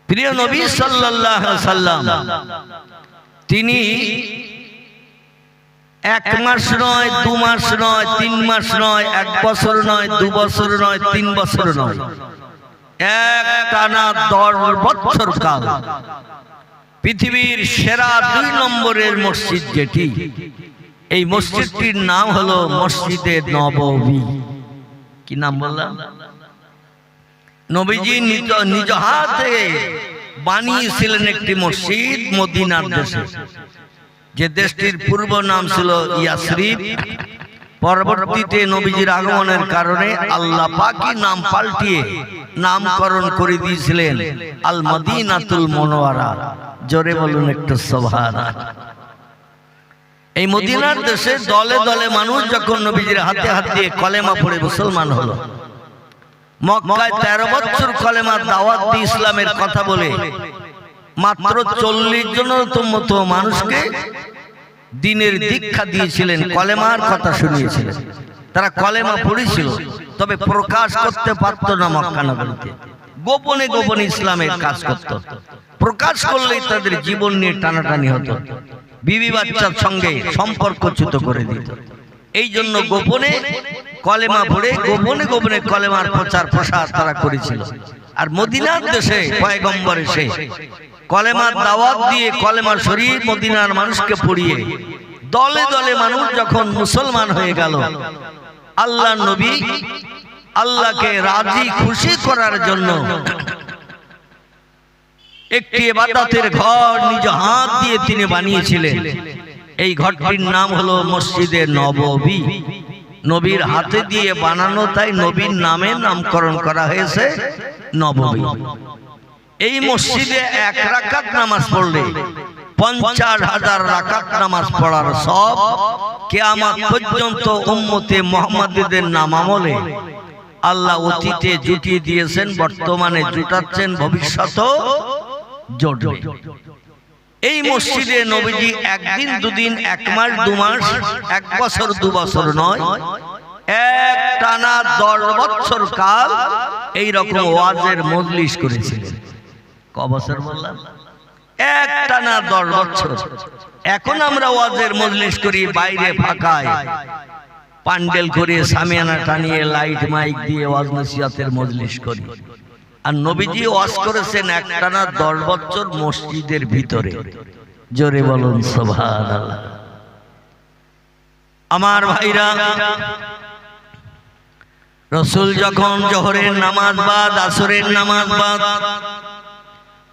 প্রিয় নবী সাল্লাল্লাহু আলাইহি সাল্লাম তিনি 1 মাস নয়, 2 মাস নয়, 3 মাস নয়, 1 বছর নয়, 2 বছর নয়, 3 বছর নয়, একটানা 10 বছর কাল পৃথিবীর সেরা 2 নম্বরের মসজিদ যেটি, এই মসজিদটির নাম হলো মসজিদে নববী। কি নাম বললাম? নবীজি নিজ হাতে বানিয়েছিলেন একটি মসজিদ মদিনার দেশে, যে দেশটির পূর্ব নাম ছিল ইয়াসরিব। পরবর্তীতে নবীজির আগমনের কারণে আল্লাহ পাকই নাম পাল্টিয়ে নামকরণ করে দিয়েছিলেন আল মদিনাতুল মুনাওয়ারা। জোরে বলুন একটু সুবহানাল্লাহ। এই মদিনার দেশে দলে দলে মানুষ যখন নবীজির হাতে হাত দিয়ে কলেমা পড়ে মুসলমান হলো, মক্কায় 13 বছর কলেমার দাওয়াত দিয়ে ইসলামের কথা বলে মাত্র 40 জনের মতো মানুষকে দ্বীনের দীক্ষা দিয়েছিলেন, কলেমার কথা শুনিয়েছিলেন। তারা কলেমা পড়েছিল, তবে প্রকাশ করতে পারত না। মক্কা নগরীতে গোপনে গোপনে ইসলামের কাজ করত। প্রকাশ করলেই তাদের জীবন নিয়ে টানাটানি হতো, বিবি বাচ্চার সঙ্গে সম্পর্কচ্যুত করে দিত। এই জন্য গোপনে কলেমা পড়ে গোপনে গোপনে কলেমার প্রচার প্রসার তারা করেছিল। আর মদিনার দেশে পয়গম্বর এসে কলেমার দাওয়াত দিয়ে কলেমা শরীফ মদিনার মানুষকে পড়িয়ে দলে দলে মানুষ যখন মুসলমান হয়ে গেল, আল্লাহ নবী আল্লাহকে রাজি খুশি করার জন্য একটি ইবাদতের ঘর নিজ হাত দিয়ে তিনি বানিয়েছিলেন। এই ঘরটির নাম হলো মসজিদে নববী। নবীর হাতে দিয়ে বানানো, তাই নবীর নামে নামকরণ করা হয়েছে নববী। এই মসজিদে 1 রাকাত নামাজ পড়লে 50,000 রাকাত নামাজ পড়ার সব কিয়ামত পর্যন্ত উম্মতে মুহাম্মাদীদের নামামলে আল্লাহ অতীতে জুটিয়ে দিয়েছেন, বর্তমানে জুটাচ্ছেন, ভবিষ্যতেও জুটবে। এই মসজিদে নবীজি 1 দিন 2 দিন 1 মাস 2 মাস 1 বছর 2 বছর নয়, একটানা 10 বছর কাল এই রকম ওয়াজের মজলিস করেছিলেন। ক বছর বললাম? একটানা 10 বছর। এখন আমরা ওয়াজের মজলিস করি বাইরে ফাঁকায়, পান্ডেল করে সামিয়ানা টানিয়ে লাইট মাইক দিয়ে ওয়াজ নসিহতের মজলিস করি। আর নবীজি ওয়াজ করেছেন একটানা 10 বছর মসজিদের ভিতরে। জোরে বলুন সুবহানাল্লাহ। আমার ভাইরা, রাসূল যখন জোহরের নামাজ বাদ, আসরের নামাজ বাদ,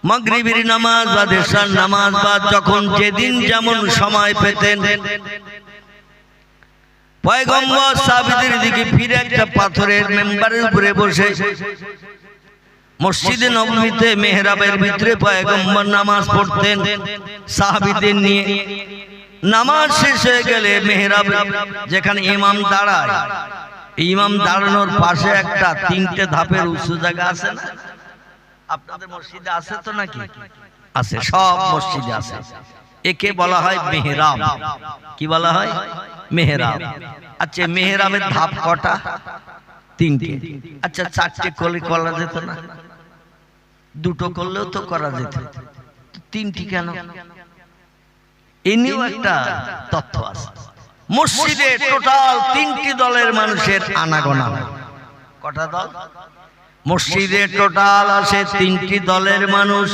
মাগরিবের নামাজ বাদ, এশার নামাজ বাদ, যখন যেদিন যেমন সময় পেতেন, পয়গম্বর সাহাবীদের দিকে ফিরে একটা পাথরের মেম্বারের উপরে বসে মসজিদে নববীতে মেহরাবের ভিতরে পয়গম্বর নামাজ পড়তেন সাহাবীদের নিয়ে। নামাজ শেষ হয়ে গেলে মেহরাব যেখানে ইমাম দাঁড়ায়, ইমাম দাঁড়ানোর পাশে একটা 3টে ধাপের উঁচু জায়গা আছে না? আপনাদের মসজিদে আছে তো নাকি? আছে, সব মসজিদে আছে। একে বলা হয় মেহরাব। কি বলা হয়? মেহরাব। আচ্ছা, মেহরাবের ধাপ কটা? 3টে। আচ্ছা, 4টে করা যেত না? 2টো করলেও তো করা যেত, 3টি কেন? এ নিয়েও একটা তথ্য আছে। মসজিদে টোটাল 3টি দলের মানুষের আনাগোনা। কটা দল? মসজিদে টোটাল আছে 3টি দলের মানুষ।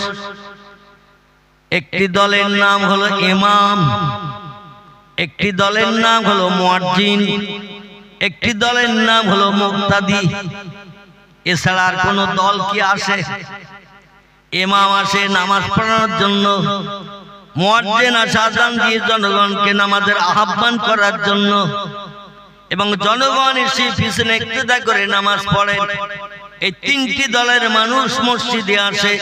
একটি দলের নাম হলো ইমাম, একটি দলের নাম হলো মুয়াজ্জিন, একটি দলের নাম হলো মুক্তাদি। এছাড়া আর কোন দল কি আসে? ইমাম আসে নামাজ পড়ানোর জন্য, মুয়াজ্জিন আসে আযান দিয়ে জনগণকে নামাজের আহ্বান করার জন্য, এবং জনগণ এসে পিছনে ইক্তেদা করে নামাজ পড়ে। এই 3টি দলের মানুষ মসজিদে আসে।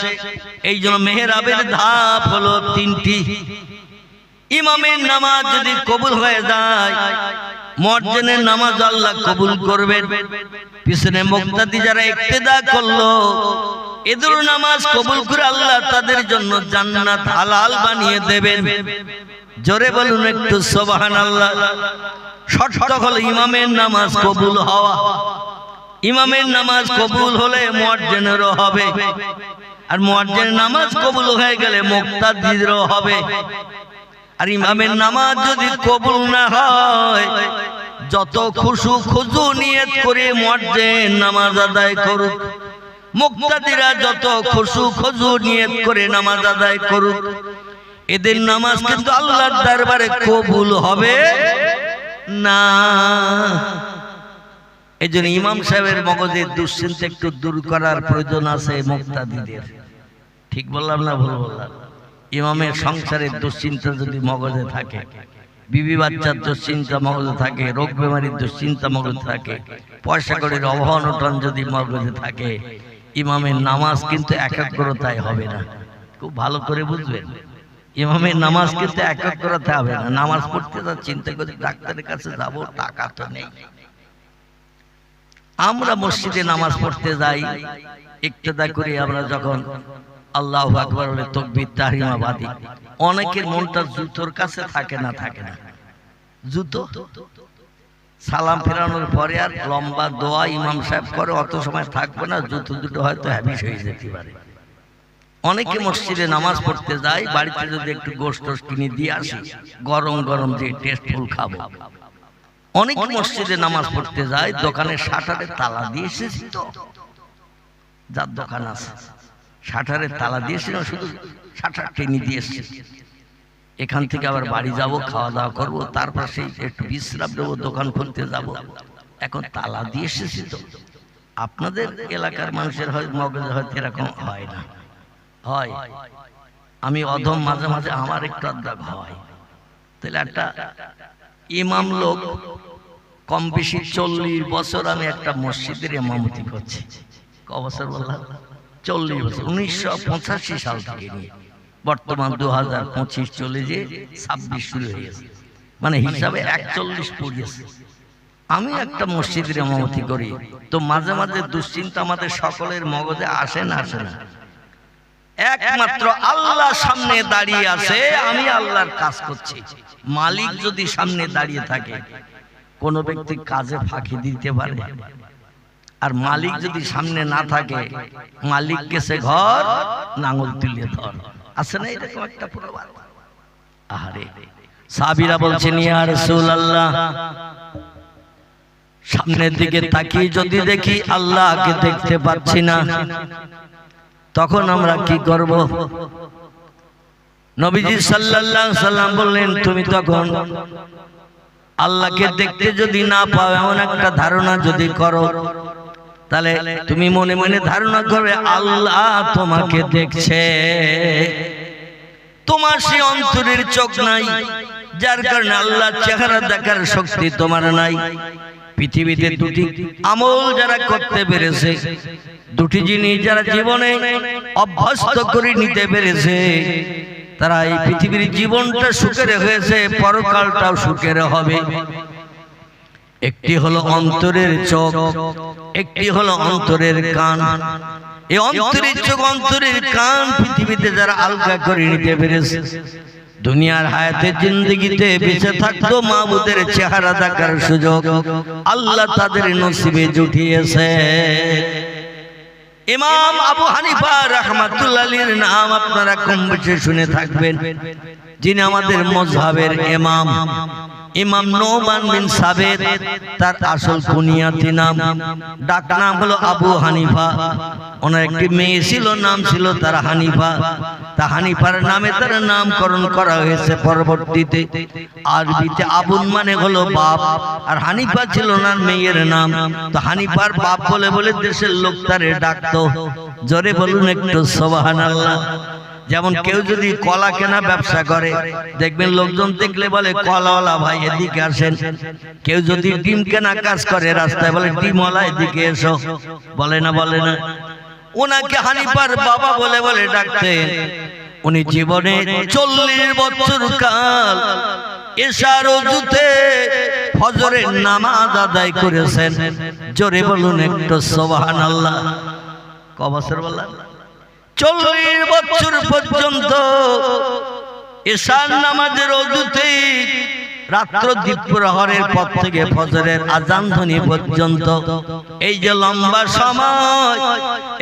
এই জন্য মেহরাবের ধাপ হলো 3টি। ইমামের নামাজ যদি কবুল হয়ে যায়, মুয়াজ্জিনের নামাজ আল্লাহ কবুল করবেন। পিছনে মুক্তাদি যারা ইক্তেদা করলো, এদের নামাজ কবুল করে আল্লাহ তাদের জন্য জান্নাত হালাল বানিয়ে দেবেন। জোরে বলুন একটু সুবহানাল্লাহ। শর্ত হলো ইমামের নামাজ কবুল হওয়া। ইমামের নামাজ কবুল হলে মুয়াজ্জিনেরও হবে, আর মুয়াজ্জিনের নামাজ কবুল হয়ে গেলে মুক্তাদিরও হবে। আর ইমামের নামাজ যদি কবুল না হয়, যত খুশু খুজু নিয়ত করে মুয়াজ্জিন নামাজ আদায় করুক, মুক্তাদিরা যত খুশু খুজু নিয়ত করে নামাজ আদায় করুক, এদের নামাজ কিন্তু আল্লাহর দরবারে কবুল হবে না। এজন্য ইমাম সাহেবের মগজের দুশ্চিন্তা একটু দূর করার প্রয়োজন আছে মুক্তাদিদের। ঠিক বললাম না ভুল বললাম? ইমামের সংসারের দুশ্চিন্তা যদি মগজে থাকে, বিবি বাচ্চার দুশ্চিন্তা মগজে থাকে, রোগ বেমারির দুশ্চিন্তা মগজে থাকে, পয়সা কড়ির অভাব অনটন যদি মগজে থাকে, ইমামের নামাজ কিন্তু একাগ্রতায় হবে না। খুব ভালো করে বুঝবেন, ইমামের নামাজ কিন্তু একাগ্রতায় হবে না। নামাজ পড়তে যা চিন্তা করি ডাক্তারের কাছে যাব, টাকা তো নেই। আমরা মসজিদে নামাজ পড়তে যাই, ইক্তেদা করি আমরা যখন আল্লাহু আকবার বলে তাকবীর তাহরিমা বাদি, অনেকের মনটা জুতোর কাছে থাকে না, থাকে না। জুতো সালাম ফেরানোর পরে আর লম্বা দোয়া ইমাম সাহেব করে, অত সময় থাকবে না, জুতো দুটো হয়তো হ্যাবিস হয়ে যেতে পারে। অনেকে মসজিদে নামাজ পড়তে যায়, বাড়িতে যদি একটু গোশত কিনে দিয়ে আসি, গরম গরম যে টেস্টফুল খাবো। অনেক মসজিদে নামাজ পড়তে যায়, দোকানের শাটারে তালা দিয়ে এসেছি, তো যার দোকান আছে শাটারে তালা দিয়েছি না, শুধু শাটার টেনে দিয়ে এসেছি। এখান থেকে আবার বাড়ি যাব, খাওয়া দাওয়া করবো, তারপর সেই একটু বিশ্রাম দেবো, দোকান খুলতে যাব, এখন তালা দিয়ে এসেছি। তো আপনাদের এলাকার মানুষের হয় মগজে হয়তো এরকম হয় না, হয়। আমি অধম মাঝে মাঝে আমার একটু আধা হয়। তাহলে একটা ইমাম লোক কম বেশি 40 বছর আমি একটা মসজিদের ইমামতি করছি। ক বছর বললাম? 40 বছর। 1985 সাল থেকে নিয়ে বর্তমান 2025 চলে যে 26 শুরু হয়ে গেছে, মানে হিসাবে 41 পড়েছে। আমি একটা মসজিদের ইমামতি করি, তো মাঝে মাঝে দুশ্চিন্তা আমাদের সকলের মগজে আসে না, আসে না? একমাত্র আল্লাহ সামনে দাঁড়িয়ে আছে, আমি আল্লাহর কাজ করছি। মালিক যদি সামনে দাঁড়িয়ে থাকে, কোন ব্যক্তি কাজে ফাঁকি দিতে পারে? আর মালিক যদি সামনে না থাকে, মালিক গেছে ঘর, নাঙল তুলে ধর, আছে না এরকম একটা প্রবাদ? আরে সাহাবীরা বলছেন, ইয়া রাসূলুল্লাহ, সামনের দিকে তাকিয়ে যদি দেখি আল্লাহকে দেখতে পাচ্ছি না, তখন আমরা কি করব? নবীজি সাল্লাল্লাহু আলাইহি সাল্লাম বললেন, তুমি তখন আল্লাহকে দেখতে যদি না পাও, এমন একটা ধারণা যদি করো, তাহলে তুমি মনে মনে ধারণা করবে আল্লাহ তোমাকে দেখছে। তোমার সেই অন্তরের চোখ নাই, যার কারণে আল্লাহর চেহারা দেখার শক্তি তোমার নাই। পৃথিবীতে দুটি আমল যারা করতে পেরেছে, দুটি জিনিস যারা জীবনে অভ্যস্ত করে নিতে পেরেছে, তারা এই পৃথিবীর জীবনটা সুখের হয়েছে, পরকালটাও সুখের হবে। একটি হলো অন্তরের চোখ, একটি হলো অন্তরের কান। এই অন্তরের চোখ, অন্তরের কান পৃথিবীতে যারা আলগা করে নিতে পেরেছে, দুনিয়ার হায়াতে জিন্দেগিতে বেঁচে থাকতো মাবুদের চেহারা দেখার সুযোগ আল্লাহ তাদের নসিবে জুটিয়েছে। ইমাম আবু হানিফা রাহমাতুল্লাহ আলাইহির নাম আপনারা কম বেশি শুনে থাকবেন, যিনি আমাদের মাযহাবের ইমাম। ইমাম নোমান বিন সাবিত তার আসল কুনিয়াতি নাম, ডাক নাম হলো আবু হানিফা। ওনার একটি মেয়ে ছিল, নাম ছিল তার হানিফা। তা হানিফার নামে তার নামকরণ করা হয়েছে পরবর্তীতে। আরবিতে আবুল মানে হলো বাপ, আর হানিফা ছিল ওনার মেয়ের নাম। তো হানিফার বাপ বলে বলে দেশের লোক তারে ডাকতো। জোরে বলুন একটু সুবহানাল্লাহ। যেমন কেউ যদি কলা কেনা ব্যবসা করে, দেখবেন লোকজন দেখলে বলে কলাওয়ালা ভাই এদিকে আসেন। কেউ যদি ডিম কেনা কাজ করে, রাস্তায় বলে ডিমওয়ালা এদিকে এসো, বলে না? বলে না? ওনাকে হানিফার বাবা বলে বলে ডাকতেন। উনি জীবনে 40 বছর কাল এশার ওযুতে ফজরের নামাজ আদায় করেছেন। জোরে বলুন একটু সুবহানাল্লাহ। ক বছর বললেন? 40 বছর পর্যন্ত এশার নামাজের ওযুতে রাত্র দ্বীপ্রহরের পর থেকে ফজরের আজান ধ্বনি পর্যন্ত এই যে লম্বা সময়,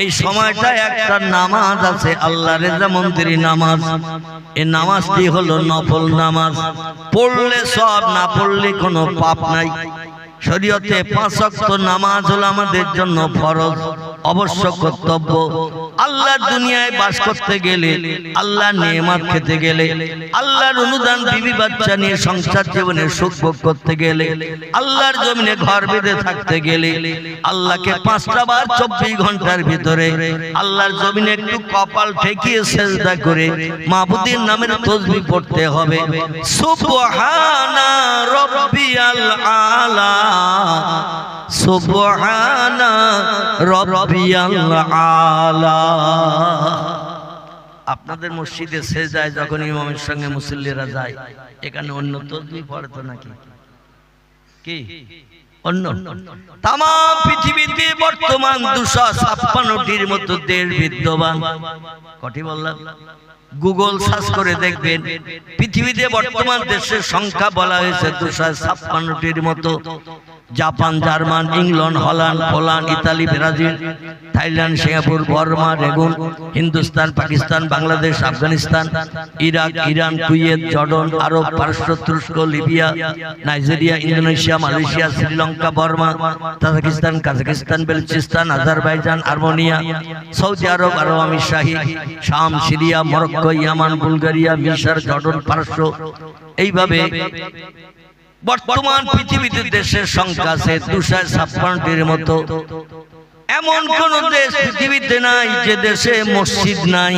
এই সময়টা একটা নামাজ আছে, আল্লাহ রেজা মন্দিরের নামাজ। এই নামাজটি হলো নফল নামাজ, পড়লে সব, না পড়লে কোনো পাপ নাই। শরীয়তে 5 ওয়াক্ত নামাজ হলো আমাদের জন্য ফরজ, অবশ্য কর্তব্য। আল্লাহর দুনিয়ায় বাস করতে গেলে, আল্লাহর নেয়ামত খেতে গেলে, আল্লাহর অনুদান বিবি বাচ্চা নিয়ে সংসার জীবনে সুখ ভোগ করতে গেলে, আল্লাহর জমিনে ঘর বেঁধে থাকতে গেলে, আল্লাহকে 5টা বার 24 ঘন্টার ভিতরে আল্লাহর জমিনে একটু কপাল ঠেকিয়ে সেজদা করে মাবুদের নামের তাসবিহ পড়তে হবে। সুবহানা রাব্বিয়াল আলা, সুবহানা রাব্বিয়াল আলা। আপনাদের মসজিদে সেজদায় যখন ইমামের সঙ্গে মুসল্লিরা যায়, এখানে অন্য তাসবিহ পড়ে তো নাকি? কি অন্য? তাম পৃথিবীতে বর্তমান 256টির মতো দেশ বিদ্যমান। কটি বললাম? গুগল সার্চ করে দেখবেন, পৃথিবীতে বর্তমান দেশের সংখ্যা বলা হয়েছে 256টির মতো। Japan, German, England, Holland, Poland, Italy, Brazil, Thailand, Singapore, Burma, Rangoon, Hindustan, Pakistan, Bangladesh, Afghanistan, Iraq, Iran, Kuwait, Jordan, Arab, পারস্য, তুরস্ক, Libya, Nigeria, Indonesia, Malaysia, Sri Lanka, Burma, Tajikistan, Kazakhstan, Balochistan, Azerbaijan, Armenia, Saudi Arab, Arab আমিরশাহী, শাম, সিরিয়া, মরক্কো, ইয়ামান, বুলগেরিয়া, মিশর, Jordan, পারস্য। এইভাবে বর্তমান পৃথিবীতে দেশের সংখ্যা আছে 256টির মতো। এমন কোন দেশ পৃথিবীতে নাই যে দেশে মসজিদ নাই।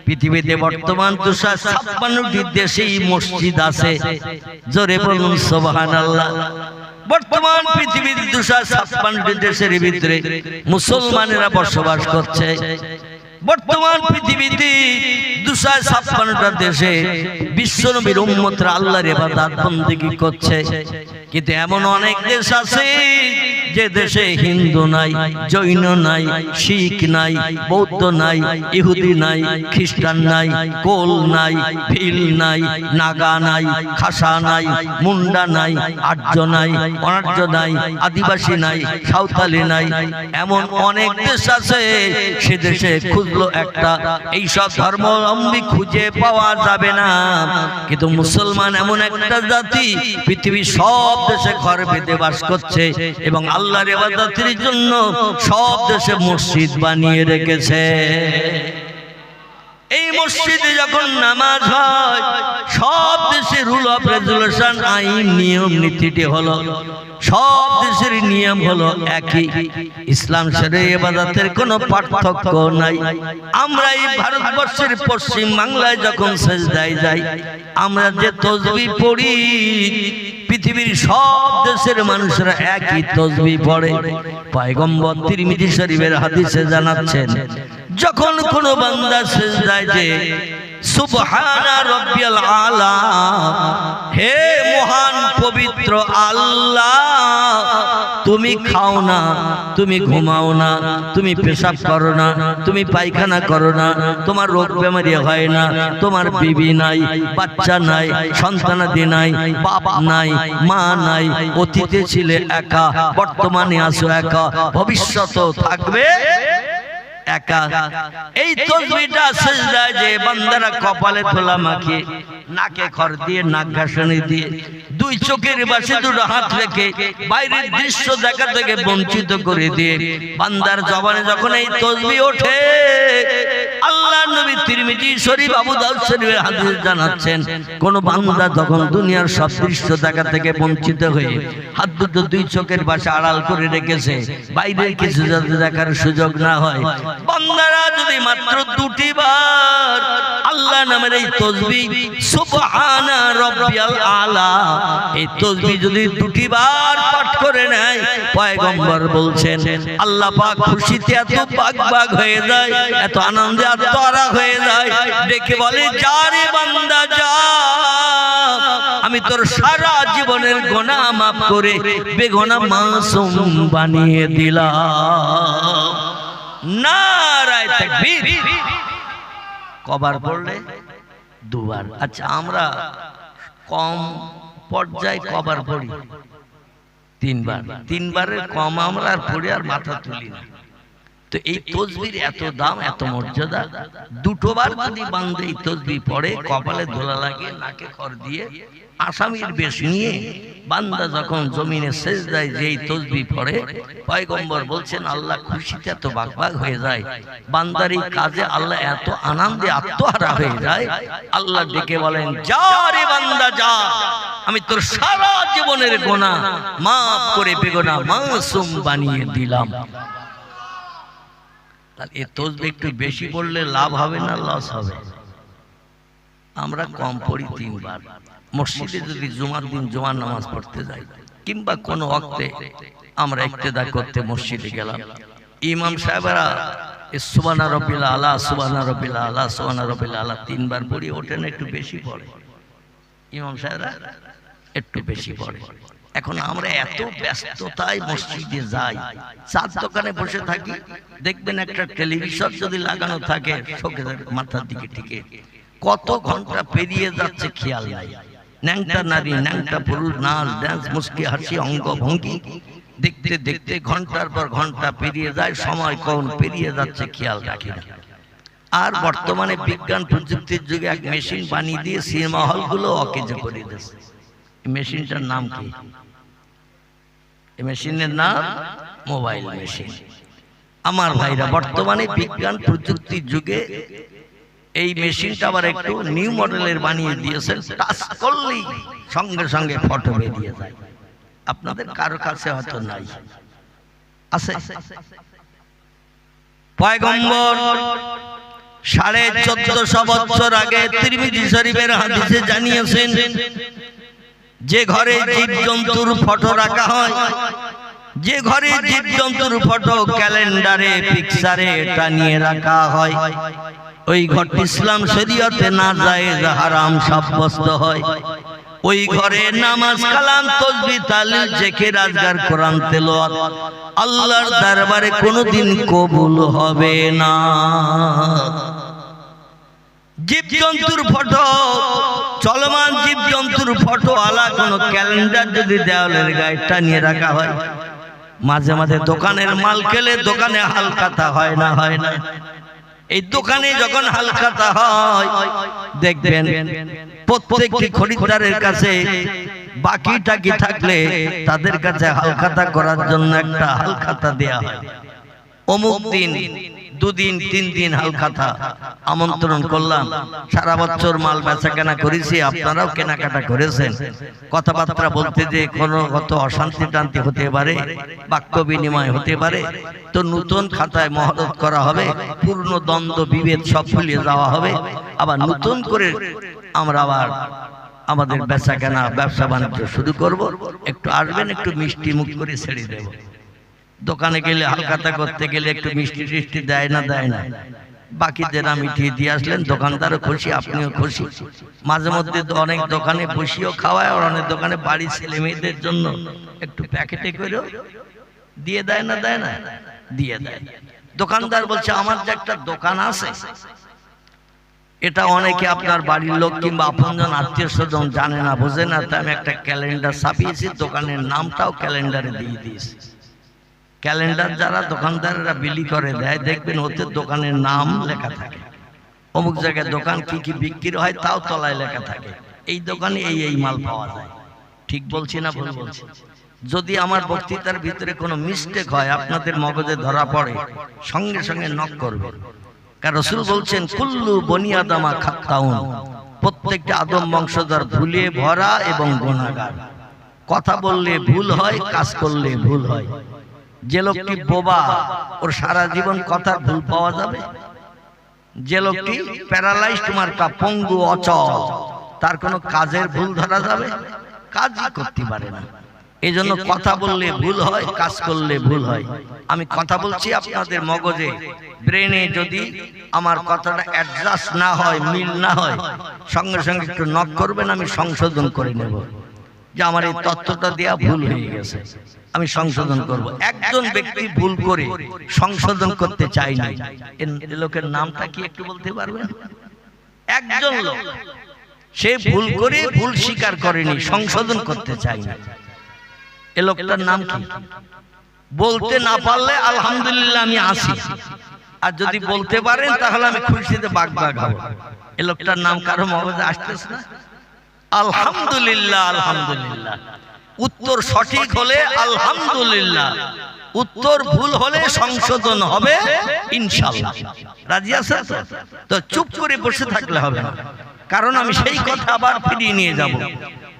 পৃথিবীতে বর্তমান 256টি দেশেই মসজিদ আছে। জোরে বলুন সুবহানাল্লাহ। বর্তমান পৃথিবীর 256টি দেশের ভিতরে মুসলমানেরা বসবাস করছে। বর্তমান পৃথিবীতে 256টা দেশে বিশ্বনবীর উম্মতরা আল্লাহর ইবাদত বন্দেগী করছে। কিন্তু এমন অনেক দেশ আছে যে দেশে হিন্দু নাই, জৈন নাই, শিখ নাই, বৌদ্ধ নাই, ইহুদি নাই, খ্রিস্টান নাই, কোল নাই, ভিল নাই, নাগা নাই, খাসা নাই, মুন্ডা নাই, আর্য নাই, অনার্য নাই, আদিবাসী নাই, সাঁওতালি নাই। এমন অনেক দেশ আছে, সে দেশে খুঁজলো একটা এইসব ধর্মাবলম্বী খুঁজে পাওয়া যাবে না। কিন্তু মুসলমান এমন একটা জাতি, পৃথিবীর সব দেশে ঘর বেঁধে বাস করছে এবং আল্লাহর ইবাদতের জন্য সব দেশে মসজিদ বানিয়ে রেখেছে। এই মসজিদে যখন নামাজ হয়, সব দেশের রুল অফ রেগুলেশন, আইন, নিয়ম নীতিটি হলো সব দেশের নিয়ম হলো একই। ইসলাম শরীয়তের ইবাদতের কোনো পার্থক্য নাই। আমরা এই ভারতবর্ষের পশ্চিম বাংলায় যখন সেজদায় যাই, আমরা যে তাসবিহ পড়ি, পৃথিবীর সব দেশের মানুষরা একই তাসবিহ পড়ে। পয়গম্বর তিরমিজি শরীফের হাদিসে জানাচ্ছেন, যখন কোন বান্দা সেজদায় যে সুবহানা রাব্বিয়াল আলা, হে মহান পবিত্র আল্লাহ, তুমি খাও না, তুমি ঘুমাও না, তুমি পেশাব করো না, তুমি পায়খানা করো না, তোমার রোগ বেমারি হয় না, তোমার বিবি নাই, বাচ্চা নাই, সন্তানাদি নাই, বাপ নাই, মা নাই, অতীতে ছিলে একা, বর্তমানে আছো একা, ভবিষ্যতেও থাকবে একা। এই তাসবিহটা সেজদায় যে বান্দারা কপালে তোলা মাখিয়ে, নাকে খড় দিয়ে, নাক ঘাসনি দিয়ে, দুই চোখের পাশে দুটো হাত রেখে বাইরের দৃশ্য দেখা থেকে বঞ্চিত করে দিয়ে বান্দার জবানে যখন এই তাসবিহ ওঠে, আল্লাহ নবী তিরমিজি শরীফ, আবু দাউদ শরীফের হাদিস জানাচ্ছেন, কোন বান্দা যখন দুনিয়ার সব দৃশ্য দেখা থেকে বঞ্চিত হয়ে হাত দুটো দুই চোখের পাশে আড়াল করে রেখেছে, বাইরের কিছু যাতে দেখার সুযোগ না হয়, বান্দারা যদি মাত্র 2টি বার আল্লাহ নামের এই তাসবিহ সুবহানা রাব্বিয়াল আলা, এই তাসবিহ যদি 2টি বার পাঠ করে নেয়, পয়গম্বর বলছেন আল্লাহ পাক খুশিতে এত বাগ হয়ে যায়, এত আনন্দে আত্মহারা হয়ে যায়, ডেকে বলে, যা রে বান্দা যা, আমি তোর সারা জীবনের গুনাহ মাফ করে বেগুনাহ মাসুম বানিয়ে দিলাম। নারায়ে তাকবীর। কবার পড়লে? 2 বার। আচ্ছা, আমরা কম পর্যায়ে কবার পড়ি? তিনবার। তিনবারের কম আমরা আর পড়ে আর মাথা তুলি না। তো এই তসবির এত দাম, এত মর্যাদা। দুটোবার যদি বান্দে এই তসবি পড়ে, কপালে ধোলা লাগে, নাকে খড় দিয়ে আসামির বেশ নিয়ে বান্দা যখন জমিনে সেজদায় যেই তসবি পড়ে, পয়গম্বর বলছেন আল্লাহ খুশিতে এত বাগবাগ হয়ে যায়, বান্দার এই কাজে আল্লাহ এত আনন্দে আত্মহারা হয়ে যায়, আল্লাহ ডেকে বলেন, যা রে বান্দা যা, আমি তোর সারা জীবনের গুনাহ মাফ করে বেগুনাহ মাসুম বানিয়ে দিলাম। এই তসবিহ একটু বেশি পড়লে লাভ হবে না লস হবে? আমরা কম পড়ি তিনবার। মসজিদে যদি জুমার দিন জুমার নামাজ পড়তে যাই কিংবা কোনো ওয়াক্তে আমরা ইক্তেদা করতে মসজিদে গেলাম, ইমাম সাহেবরা সুবহান রাব্বিল আলা সুবহান রাব্বিল আলা সুবহান রাব্বিল আলা তিনবার পড়ি, ওঠেন একটু বেশি পড়ে, ইমাম সাহেবরা একটু বেশি পড়ে। এখন আমরা এত ব্যস্ততায় মসজিদে যাই, চার দোকানে বসে থাকি, দেখবেন একটা টেলিভিশন যদি লাগানো থাকে শোকেসের মাথার দিকে ঠিক কত ঘন্টা পেরিয়ে যাচ্ছে খেয়াল নাই। ন্যাংটা নারী ন্যাংটা পুরুষ নাচ ডান্স মুস্কি হাসি অঙ্গ ভঙ্গি দেখতে দেখতে ঘন্টার পর ঘন্টা পেরিয়ে যায়, সময় কোন পেরিয়ে যাচ্ছে খেয়াল রাখি না। আর বর্তমানে বিজ্ঞান প্রযুক্তির যুগে এক মেশিন বানিয়ে দিয়ে সিনেমা হলগুলো অকেজো করে দিয়েছে। মেশিনটার নাম কি? এই মেশিনের নাম মোবাইল মেশিন। আমার ভাইরা, বর্তমানে বিজ্ঞান প্রযুক্তির যুগে এই মেশিনটা আবার একটু নিউ মডেলের বানিয়ে দিয়েছেন, টাচ করলেই সঙ্গে সঙ্গে ফটো বেরিয়ে যায়। আপনাদের কারো কাছে হয়তো নাই, আছে? পয়গম্বর 1450 বছর আগে তিরমিজি শরীফের হাদিসে জানিয়েছেন, যে ঘরে জীবজন্তুর ফটো রাখা হয়, যে ঘরে জীবজন্তুর ফটো ক্যালেন্ডারে পিকচারে টানিয়ে রাখা হয়, ওই ঘরটি ইসলাম শরীয়তে নাজায়েজ হারাম সাব্যস্ত হয়। ওই ঘরে নামাজ কালাম তাসবিহ তাহলিল জিকির আজকার কোরআন তেলাওয়াত আল্লাহর দরবারে কোনোদিন কবুল হবে না। জীবজন্তুর ফটো, চলমান জীবজন্তুর ফটো আলা কোনো ক্যালেন্ডার যদি দেওয়ালের গায়ে টানিয়ে রাখা হয়, মাঝে মাঝে দোকানের মাল খেলে দোকানে হালখাতা হয় না? হয় না? এই দোকানে যখন হালখাতা হয় দেখবেন প্রত্যেকটি খরিদ্দারের কাছে বাকি টাকি থাকলে তাদের কাছে হালখাতা করার জন্য একটা হালখাতা দেয়া হয়। অমুক দিন 2 দিন 3 দিন হালখাতা আমন্ত্রণ করলাম, সারা বছর মাল বেচা কেনা করেছি, আপনারাও কেনাকাটা করেছেন, কথাবার্তা বলতে যে কোনো কত অশান্তি টান্তি হতে পারে, বাক্য বিনিময় হতে পারে, তো নতুন খাতায় মহরত করা হবে, পূর্ণ দ্বন্দ্ব বিভেদ সব ভুলিয়ে যাওয়া হবে, আবার নতুন করে আমরা আবার আমাদের বেচা কেনা ব্যবসা বাণিজ্য শুরু করব। একটু আসবেন, একটু মিষ্টি মুখ করে ছেড়ে দেব। দোকানে গেলে হালখাতা করতে গেলে একটু মিষ্টি টিষ্টি দেয় না? দেয় না? বাকিদের মিটিয়ে দিয়ে আসলেন, দোকানদারও খুশি, আপনিও খুশি। মাঝে মধ্যে অনেক দোকানে বসিও খাওয়ায়, আর অনেক দোকানে বাড়ির ছেলে মেয়েদের জন্য একটু প্যাকেটে করেও দিয়ে দেয় না? দেয় না? দিয়ে দেয়। দোকানদার বলছে, আমার যে একটা দোকান আছে, এটা অনেকে আপনার বাড়ির লোক কিংবা আপনজন আত্মীয় স্বজন জানে না, বোঝে না, তাই আমি একটা ক্যালেন্ডার ছাপিয়েছি, দোকানের নামটাও ক্যালেন্ডারে দিয়ে দিয়েছি। ক্যালেন্ডার যারা দোকানদারেরা বিলি করে দেয়, দেখবেন ওতে দোকানের নাম লেখা থাকে, অমুক জায়গায় দোকান কি কি বিক্রি হয় তাও তলায় লেখা থাকে, এই দোকানে এই মাল পাওয়া যায়। ঠিক বলছি না ভুল বলছি? যদি আমার বক্তৃতার ভিতরে কোনো মিস্টেক হয়, আপনাদের মগজে ধরা পড়ে, সঙ্গে সঙ্গে নক করবে। কারণ রাসূল বলছেন, কুল্লু বনি আদমা খাত্তাউন, প্রত্যেকটা আদম বংশধর ভুলে ভরা এবং গুনাহগার। কথা বললে ভুল হয়, কাজ করলে ভুল হয়। যে লোকটি বোবা, ওর সারা জীবন কথা ভুল পাওয়া যাবে? যে লোকটি প্যারালাইজড মার্কা, পঙ্গু অচল, তার কোনো কাজের ভুল ধরা যাবে? কাজই করতে পারে না। এই জন্য কথা বললে ভুল হয়, কাজ করলে ভুল হয়। আমি কথা বলছি, আপনাদের মগজে ব্রেনে যদি আমার কথাটা অ্যাডজাস্ট না হয়, মিল না হয়, সঙ্গে সঙ্গে একটু নক করবেন, আমি সংশোধন করে নেব যে আমার এই তথ্যটা দেয়া ভুল হয়ে গেছে, আমি সংশোধন করব। একজন ব্যক্তি ভুল করে সংশোধন করতে চাই না, এই লোকের নামটা কি একটু বলতে পারবেন? একজন লোক সে ভুল করে ভুল স্বীকার করেনি, সংশোধন করতে চায় না। এ লোকটার নাম কি? বলতে না পারলে আলহামদুলিল্লাহ আমি আসি, আর যদি বলতে পারেন তাহলে আমি খুশিতে বাগ বাগ হব। এ লোকটার নাম কারো মগজে আসতেছে না? আলহামদুলিল্লাহ, আলহামদুলিল্লাহ। উত্তর সঠিক হলে আলহামদুলিল্লাহ, উত্তর ভুল হলে সংশোধন হবে ইনশাআল্লাহ। রাজি আছেন তো? তো চুপ করে বসে থাকলে হবে না, কারণ আমি সেই কথা আবার ফিরিয়ে নিয়ে যাব।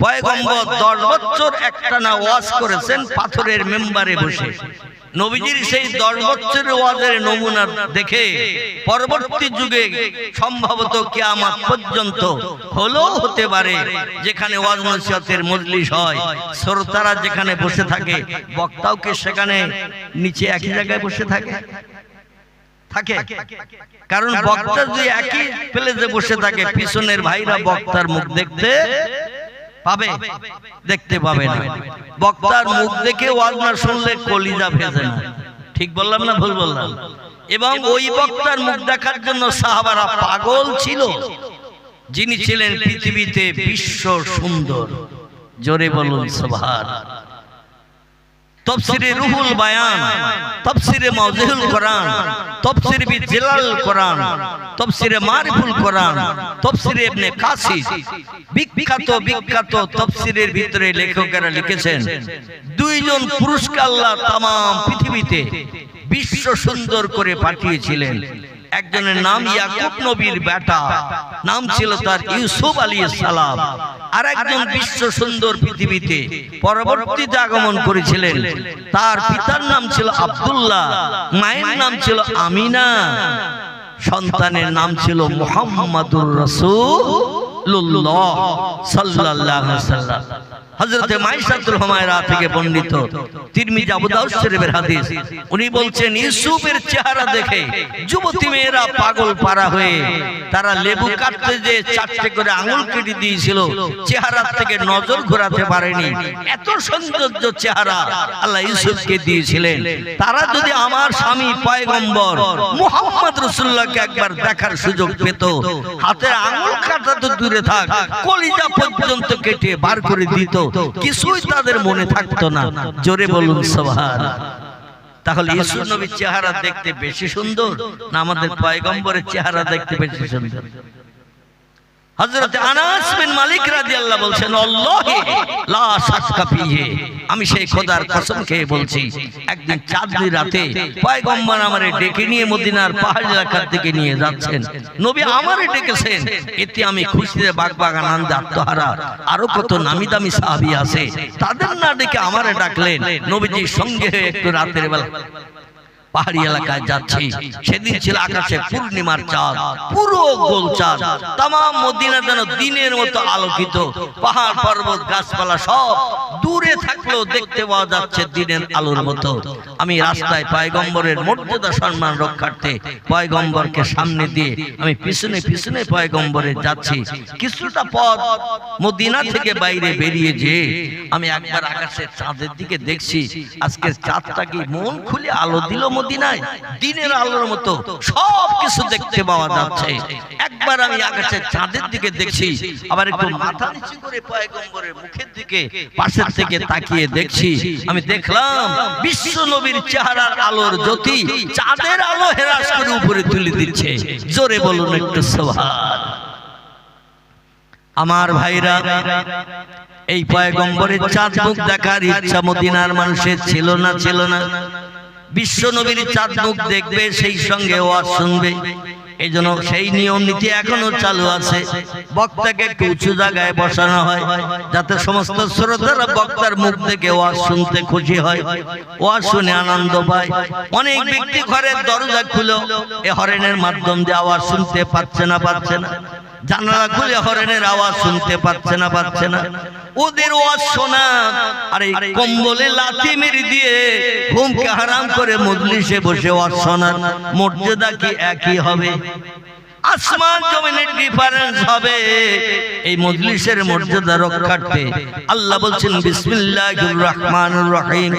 পয়গম্বর 10 বছর একটানা ওয়াজ করেছেন পাথরের মেম্বারে বসে। নবীজির সেই 10 বছরের ওয়াজের নমুনা দেখে পরবর্তী যুগে সম্ভবত কিয়ামত পর্যন্ত হলো হতে পারে, যেখানে ওয়াজ নসিহতের মজলিস হয়, শ্রোতারা যেখানে বসে থাকে, বক্তাও কি সেখানে নিচে একই জায়গায় বসে থাকে? থাকে, কারণ বক্তা যদি একই প্লেসে বসে থাকে, পিছনের ভাইরা বক্তার মুখ দেখতে পাবে? দেখতে পাবে না। বক্তার মুখ দেখে ওয়াজ না শুনলে কলিজা ভেজে না। ঠিক বললাম না ভুল বললাম? এবং ওই বক্তার মুখ দেখার জন্য সাহাবারা পাগল ছিল, যিনি ছিলেন পৃথিবীতে বিশ্ব সুন্দর। জোরে বলুন সুবহানাল্লাহ। তফসিরে রুহুল বায়ান, তফসিরে মাওজিহুল কোরআন, তফসিরে বিজিলাল কোরআন, তফসিরে মারিফুল কোরআন, তফসিরে ইবনে কাসির, বিখ্যাত বিখ্যাত তফসিরের ভিতরে লেখকেরা লিখেছেন, দুইজন পুরুষকে আল্লাহ তাম পৃথিবীতে বিশ্ব সুন্দর করে পাঠিয়েছিলেন। একজনের নাম ইয়াকুব নবীর বেটা, নাম ছিল তার ইউসুফ আলাইহিস সালাম। আর একজন বিশ্ব সুন্দর পৃথিবীতে পরবর্তীতে আগমন করেছিলেন, তার পিতার নাম ছিল আব্দুল্লাহ, মায়ের নাম ছিল আমিনা, সন্তানের নাম ছিল মুহাম্মাদুর রাসূলুল্লাহ সাল্লাল্লাহু আলাইহি ওয়াসাল্লাম। হযরতে মাইশাতুল হুমায়রা থেকে বর্ণিত, তিরমিজি আবু দাউদ শরীফের হাদিস। উনি বলছেন, ইউসুফের চেহারা দেখে যুবতী মেয়েরা পাগল পারা হয়ে তারা লেবু কাটতে যে 4টে করে আঙুল কেটে দিয়েছিল, চেহারা থেকে নজর ঘোরাতে পারেনি। এত সৌন্দর্য চেহারা আল্লাহ ইউসুফকে দিয়েছিলেন। তারা যদি আমার স্বামী পয়গম্বর মুহাম্মদ রাসূলুল্লাহকে একবার দেখার সুযোগ পেত, হাতের আঙুল কাটা তো দূরে থাক, কলিজা পর্যন্ত কেটে বার করে দিত, কিছুই তাদের মনে থাকতো না। জোরে বলুন সুবহানাল্লাহ। তাহলে ইউসুফ নবীর চেহারা দেখতে বেশি সুন্দর না আমাদের পয়গম্বরের চেহারা দেখতে বেশি সুন্দর? হযরত আনাস বিন মালিক রাদিয়াল্লাহু বলছেন, আল্লাহি লা শাক্কা ফিহি, আমি সেই খোদার কসম খেয়ে বলছি, একদিন চাঁদনি রাতে পয়গম্বর আমারে ডেকে নিয়ে মদিনার পাহাড় এলাকার দিকে নিয়ে যাচ্ছেন। নবী আমারে ডেকেছেন, এতে আমি খুশিতে বাগবাগ আনন্দে আত্মহারা। আরো কত নামি দামি সাহাবী আছে, তাদের না ডেকে আমারে ডাকলেন। নবীজির সঙ্গে একটু রাতের বেলা পাহাড়ি এলাকায় যাচ্ছি। সেদিন ছিল আকাশে পূর্ণিমার চাঁদ, পুরো গোল চাঁদ। তাম মদিনা যেন দিনের মতো আলোকিত। পাহাড় পর্বত গাছপালা সব দূরে থাকলেও দেখতে পাওয়া যাচ্ছে দিনের আলোর মতো। আমি রাস্তায় পয়গম্বরের মর্যাদা সম্মান রক্ষার্থে পয়গম্বরকে সামনে দিয়ে আমি পিছনে পিছনে পয়গম্বরের যাচ্ছি। কিছুটা পথ মদিনা থেকে বাইরে বেরিয়ে যেয়ে আমি একবার আকাশের চাঁদের দিকে দেখছি। আজকের চাঁদটা কি মন খুলে আলো দিল মদিনায়, দিনের আলোর মতো সব কিছু দেখতে পাওয়া যাচ্ছে। একবার আমি আকাশের চাঁদের দিকে দেখছি, আবার একটু মাথা নিচু করে পয়গম্বরের মুখের দিকে পাশের থেকে তাকিয়ে দেখছি। আমি দেখলাম বিশ্ব নবীর চেহারার আলোর জ্যোতি চাঁদের আলো হেরাস করে উপরে তুলে দিচ্ছে। জোরে বলুন একটু সুবহানাল্লাহ। আমার ভাইরা, এই পয়গম্বরের চাঁদ মুখ দেখার ইচ্ছা মদিনার মানুষের ছিল না? ছিল না? বিশ্ব নবীর চাঁদ মুখ দেখবে, সেই সঙ্গে ওয়াজ শুনবে। এই জন্য সেই নিয়ম নীতি এখনো চালু আছে। বক্তাকে একটু উঁচু জায়গায় বসানো হয়, যাতে সমস্ত শ্রোতারা বক্তার মুখ দেখে ওয়াজ শুনতে খুশি হয়, ওয়াজ শুনে আনন্দ পায়। অনেক ব্যক্তি ঘরের দরজা খুলে এ হরেনের মাধ্যম দিয়ে আওয়াজ শুনতে পাচ্ছে না, পাচ্ছে না। জানালা খুলে হরেনের আওয়াজ শুনতে পাচ্ছে না, পাচ্ছে না। ওদের ওয়াজ শোনা আর এই কম্বলে লাথি মেরে দিয়ে ঘুমকে হারাম করে মজলিসে বসে ওয়াজ শোনার মর্যাদা কি একই হবে? আসমান জমিনের ডিফারেন্স হবে। এই মজলিসের মর্যাদা রক্ষার্থে আল্লাহ বলছেন বিসমিল্লাহির রহমানির রহিম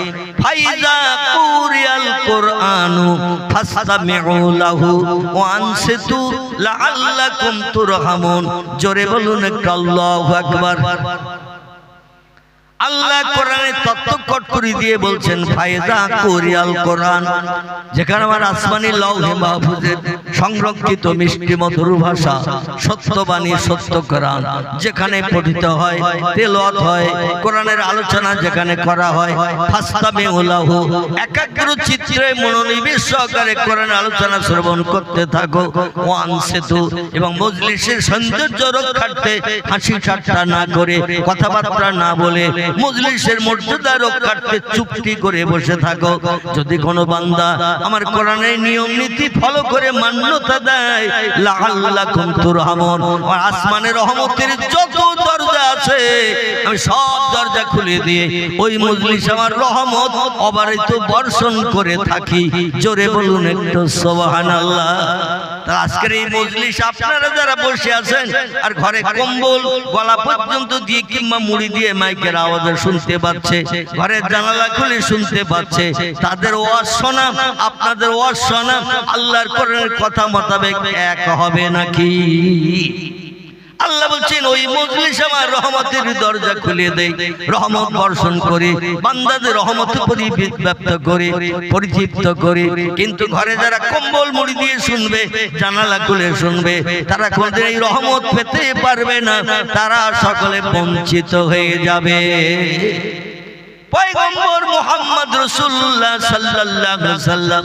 ফাইজা কুরিয়াল কুরআনু ফাসতামিউ লাহু ওয়া আনসিতু লাআল্লাকুম তুরহামুন। জোরে বলুন একটু আল্লাহু আকবার। আল্লাহ কোরআনে তত্ত্বকট করে দিয়ে বলছেন ফায়জা কুরিয়াল কোরআন, যেখানে আমার আসমানি লৌহে মাহফুজের সংরক্ষিত মিষ্টি মধুর ভাষা সত্যবাণী সত্য কোরআন যেখানে পঠিত হয়, তেলাওয়াত হয়, কোরআনের আলোচনা যেখানে করা হয়, ফাসতামিউ লাহু, একাগ্র চিত্তে মনোনিবেশ সহকারে কোরআনের আলোচনা শ্রবণ করতে থাকো। ওয়া আনসিতু, এবং মজলিসের সৌন্দর্য রক্ষার্থে হাসি ঠাট্টা না করে, কথাবার্তা না বলে মজলিসের মর্যাদা রক্ষার্থে চুপটি করে বসে থাকো। যদি কোনো বান্দা আমার কোরআনের নিয়ম নীতি ফলো করে মান্যতা দেয়, লাআল্লাকুম তুরহামুন, আর আসমানের রহমতের যত দরজা আছে আমি সব দরজা খুলে দিয়ে ওই মজলিস আমার রহমত অবারিত বর্ষণ করে থাকি। জোরে বলুন একটু সুবহানাল্লাহ। তা আজকের এই মজলিস আপনারা যারা বসে আছেন আর ঘরে কম্বল গলা পর্যন্ত দিয়ে কিংবা মুড়ি দিয়ে মাইকের আওয়াজ শুনতে পাচ্ছে, ঘরের জানালা খুলে শুনতে পাচ্ছে, তাদের ওয়াজ শোনা আপনাদের ওয়াজ শোনা আল্লাহর কোরআনের কথা মোতাবেক এক হবে নাকি? আল্লাহ বলছেন ওই মজলিস আমার রহমতের দরজা খুলে দেয়, রহমত বর্ষণ করে, বান্দাদের রহমত পরিব্যাপ্ত করে, পরিতৃপ্ত করে। কিন্তু ঘরে যারা কম্বল মুড়ি দিয়ে শুনবে, জানালা খুলে শুনবে, তারা কোনদিন এই রহমত পেতে পারবে না, তারা সকলে বঞ্চিত হয়ে যাবে। পয়গম্বর মুহাম্মদ রাসূলুল্লাহ সাল্লাল্লাহু আলাইহি ওয়াসাল্লাম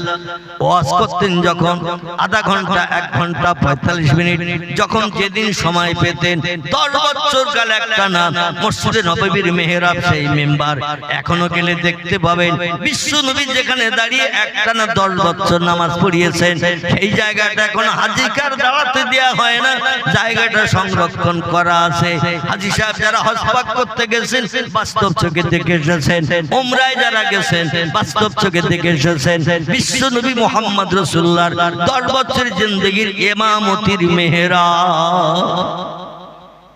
ওয়াজ করতেন যখন আধা ঘন্টা 1 ঘন্টা 45 মিনিট, যখন যেদিন সময় পেতেন 10 বছর কাল একটানা মসজিদে নববীর মেহরাব সেই মিম্বার এখনো গেলে দেখতে পাবেন বিশ্ব নবী যেখানে দাঁড়িয়ে একটানা 10 বছর নামাজ পড়িয়েছেন, সেই জায়গাটা এখন হাজিকার দাঁড়াতে দেয়া হয় না, জায়গাটা সংরক্ষণ করা আছে। হাজী সাহেব যারা হজ পাক করতে গেছেন বাস্তব চোখে দেখে এসেছেন, উমরায় যারা গেছেন বাস্তব চোখে দেখে এসেছেন বিশ্ব নবী মুহাম্মদ রাসূলুল্লাহর 10 বছরের জিন্দেগীর ইমামতির মেহরাব।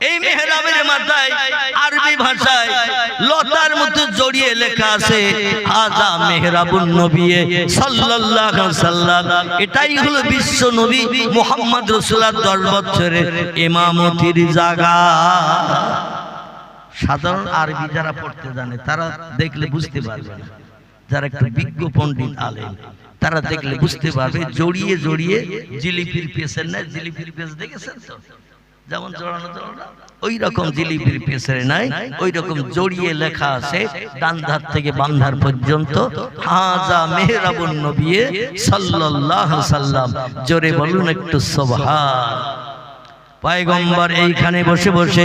এই মেহরাবের মাথায় আরবি ভাষায় লতার মতো জড়িয়ে লেখা আছে হাজা মেহরাবুন নবী সাল্লাল্লাহু আলাইহি ওয়াসাল্লাম। এটাই হলো বিশ্ব নবী মুহাম্মদ রাসূলুল্লাহর 10 বছরের ইমামতির জায়গা। সাধারণ আরবি যারা পড়তে জানে তারা দেখলে বুঝতে পারবে না, যারা একটু বিজ্ঞ পণ্ডিত আলেম তারা দেখলে বুঝতে পারবে জড়িয়ে জড়িয়ে জিলিপির পেছেন না, জিলিপির পেছ দেখেছেন তো যেমন জড়ানো জড়ানো ওই রকম জিলিপির পেছনে নাই, ওই রকম জড়িয়ে লেখা আছে ডান ধার থেকে বাম ধার পর্যন্ত হাজা মেহরাবুন নবী সাল্লাল্লাহু আলাইহি ওয়াসাল্লাম। জোরে বলুন একটু সুবহান। পয়গম্বর এইখানে বসে বসে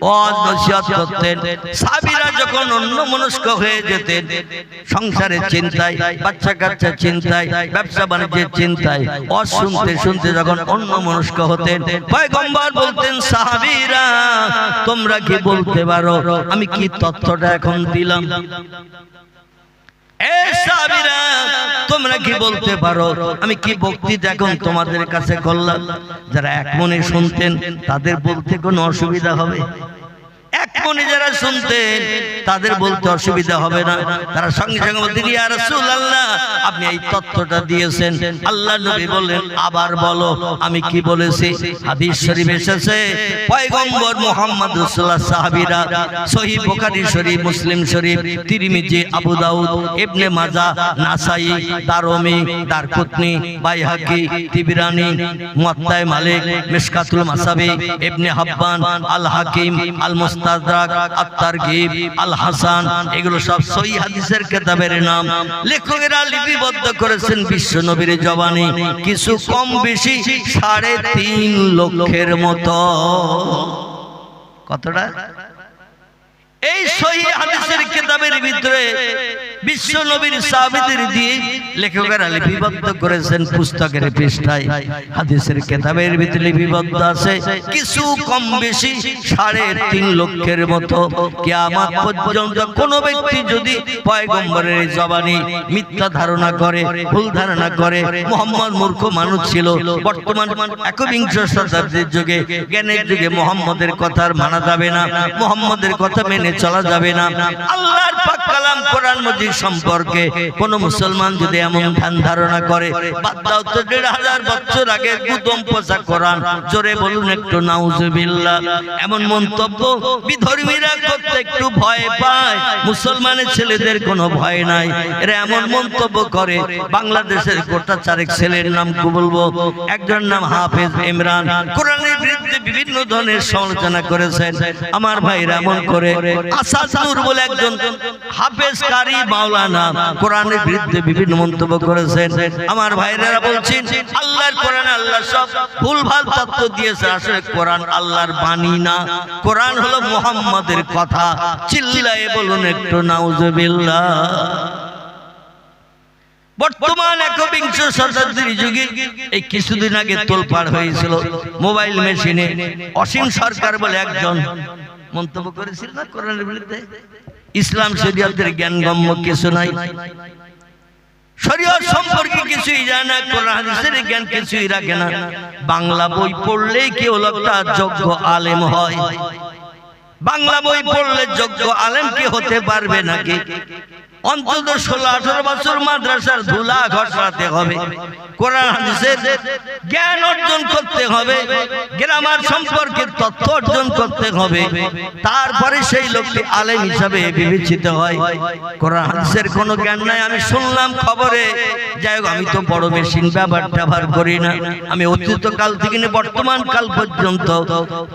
ওয়াজ নসিহত করতেন। সাহাবীরা যখন অন্যমনস্ক হয়ে যেতেন, সংসারের চিন্তায়, বাচ্চা কাচ্চার চিন্তায়, ব্যবসা বাণিজ্যের চিন্তায়, ওয়াজ শুনতে শুনতে যখন অন্যমনস্ক হতেন, পয়গম্বর বলতেন সাহাবীরা তোমরা কি বলতে পারো আমি কি তথ্যটা এখন দিলাম? তোমরা কি বলতে পারো আমি কি বক্তৃতা এখন তোমাদের কাছে করলাম? যারা এক মনে শুনতেন তাদের বলতে কোনো অসুবিধা হবে? এক মনে যারা শুনতেন তাদের বলতে অসুবিধা হবে না। তারা সঙ্গে সঙ্গে বলতেন ইয়া রাসূলুল্লাহ আপনি এই তথ্যটা দিয়েছেন, আল্লাহ নবী বললেন আবার বলো আমি কি বলেছি। হাদিস শরীফ এসেছে পয়গম্বর মুহাম্মদ রাসূলুল্লাহ সাহাবীরা সহিহ বুখারী শরীফ, মুসলিম শরীফ, তিরমিজি, আবু দাউদ, ইবনে মাজাহ, নাসাই, দারমি, দারকুতনি, বাইহাকি, তিবরানি, মুওয়াত্তা মালিক, মিশকাতুল মাসাবি, ইবনে হাব্বান, আল হাকিম, আল মুস্তাদরাক, আত-তারগিব, আল হাসান, এগুলো সব সহিহ হাদিসের কিতাবের নাম। লেখকেরা লিপিবদ্ধ করেছেন বিশ্ব নবীর জবানি, কিছু কম বেশি 3.5 লক্ষের মতো। কতটা? এই সহিহ হাদিসের কিতাবের ভিতরে বিশ্ব নবীর সাহাবীদের দিয়ে লেখকেরা লিপিবদ্ধ করেছেন পুস্তকের পৃষ্ঠায়, হাদিসের কিতাবের ভিতরে লিপিবদ্ধ আছে কিছু কম বেশি 3.5 লক্ষের মতো। কিয়ামত পর্যন্ত কোন ব্যক্তি যদি পয়গম্বরের জবানি মিথ্যা ধারণা করে, ভুল ধারণা করে, মুহাম্মদ মূর্খ মানুষ ছিল, বর্তমান একবিংশ শতাব্দীর যুগে জ্ঞানের যুগে মুহাম্মদের কথা মানা যাবে না, মুহাম্মদের কথা মেনে চলা যাবে না। আল্লাহর পাক কালাম কোরআন মাজিদ সম্পর্কে কোন মুসলমান যদি এমন ধ্যান ধারণা করে, বাদ দাও তো 1500 বছর আগের গুদম পচা কোরআন, জোরে বলুন একটু নাউজুবিল্লাহ। এমন মন্তব্য বিধর্মীরা করতে একটু ভয় পায়, মুসলমানের ছেলেদের কোনো ভয় নাই। এরা এমন মন্তব্য করে, বাংলাদেশের গোটা 4 ছেলের নাম কি বলবো, একজন নাম হাফেজ ইমরান, কোরআনের বিরুদ্ধে বিভিন্ন ধরনের সমালোচনা করেছেন। আমার ভাইরা এমন করে আসাদ নূর বলে একজন হাফেজ কারি মাওলানা, কোরআনের বিরুদ্ধে বিভিন্ন মন্তব্য করেছেন। আমার ভাইরা বলছেন আল্লাহর কোরআনে আল্লাহ সব ভুলভাল তথ্য দিয়েছে, আসলে কোরআন আল্লাহর বাণী না, কোরআন হলো মুহাম্মাদের কথা। চিল্লায়ে বলুন একটু নাউজুবিল্লাহ। বর্তমান একবিংশ শতাব্দীর যুগে এই কিছুদিন আগে তোলপাড় হয়েছিল মোবাইল মেশিনে, অসীম সরকার বলে একজন মন্তব্য করেছিল না কোরআনের বিরুদ্ধে, ইসলাম শরীয়তের জ্ঞানগম্য কিছু নাই, শরীয়ত সম্পর্কে কিছুই জানে না, কোরআন হাদিসের জ্ঞান কিছুই রাখে না। বাংলা বই পড়লেই কেউ একটা যোগ্য আলেম হয়, বাংলা বই পড়লে যোগ্য আলেম কি হতে পারবে নাকি? অন্তত 16-18 বছর মাদ্রাসার ধুলা ঘষাতে হবে, কোরআন হাদিসের জ্ঞান অর্জন করতে হবে, গ্রামার সম্পর্কে তথ্য অর্জন করতে হবে, তারপরে সেই লোকটি আলেম হিসাবে বিবেচিত হয়। কোরআন হাদিসের কোনো জ্ঞান নাই। আমি শুনলাম খবরে, যাই হোক আমি তো বড় মেশিন ব্যবহার করি না, আমি অতীত কাল থেকে নিয়ে বর্তমান কাল পর্যন্ত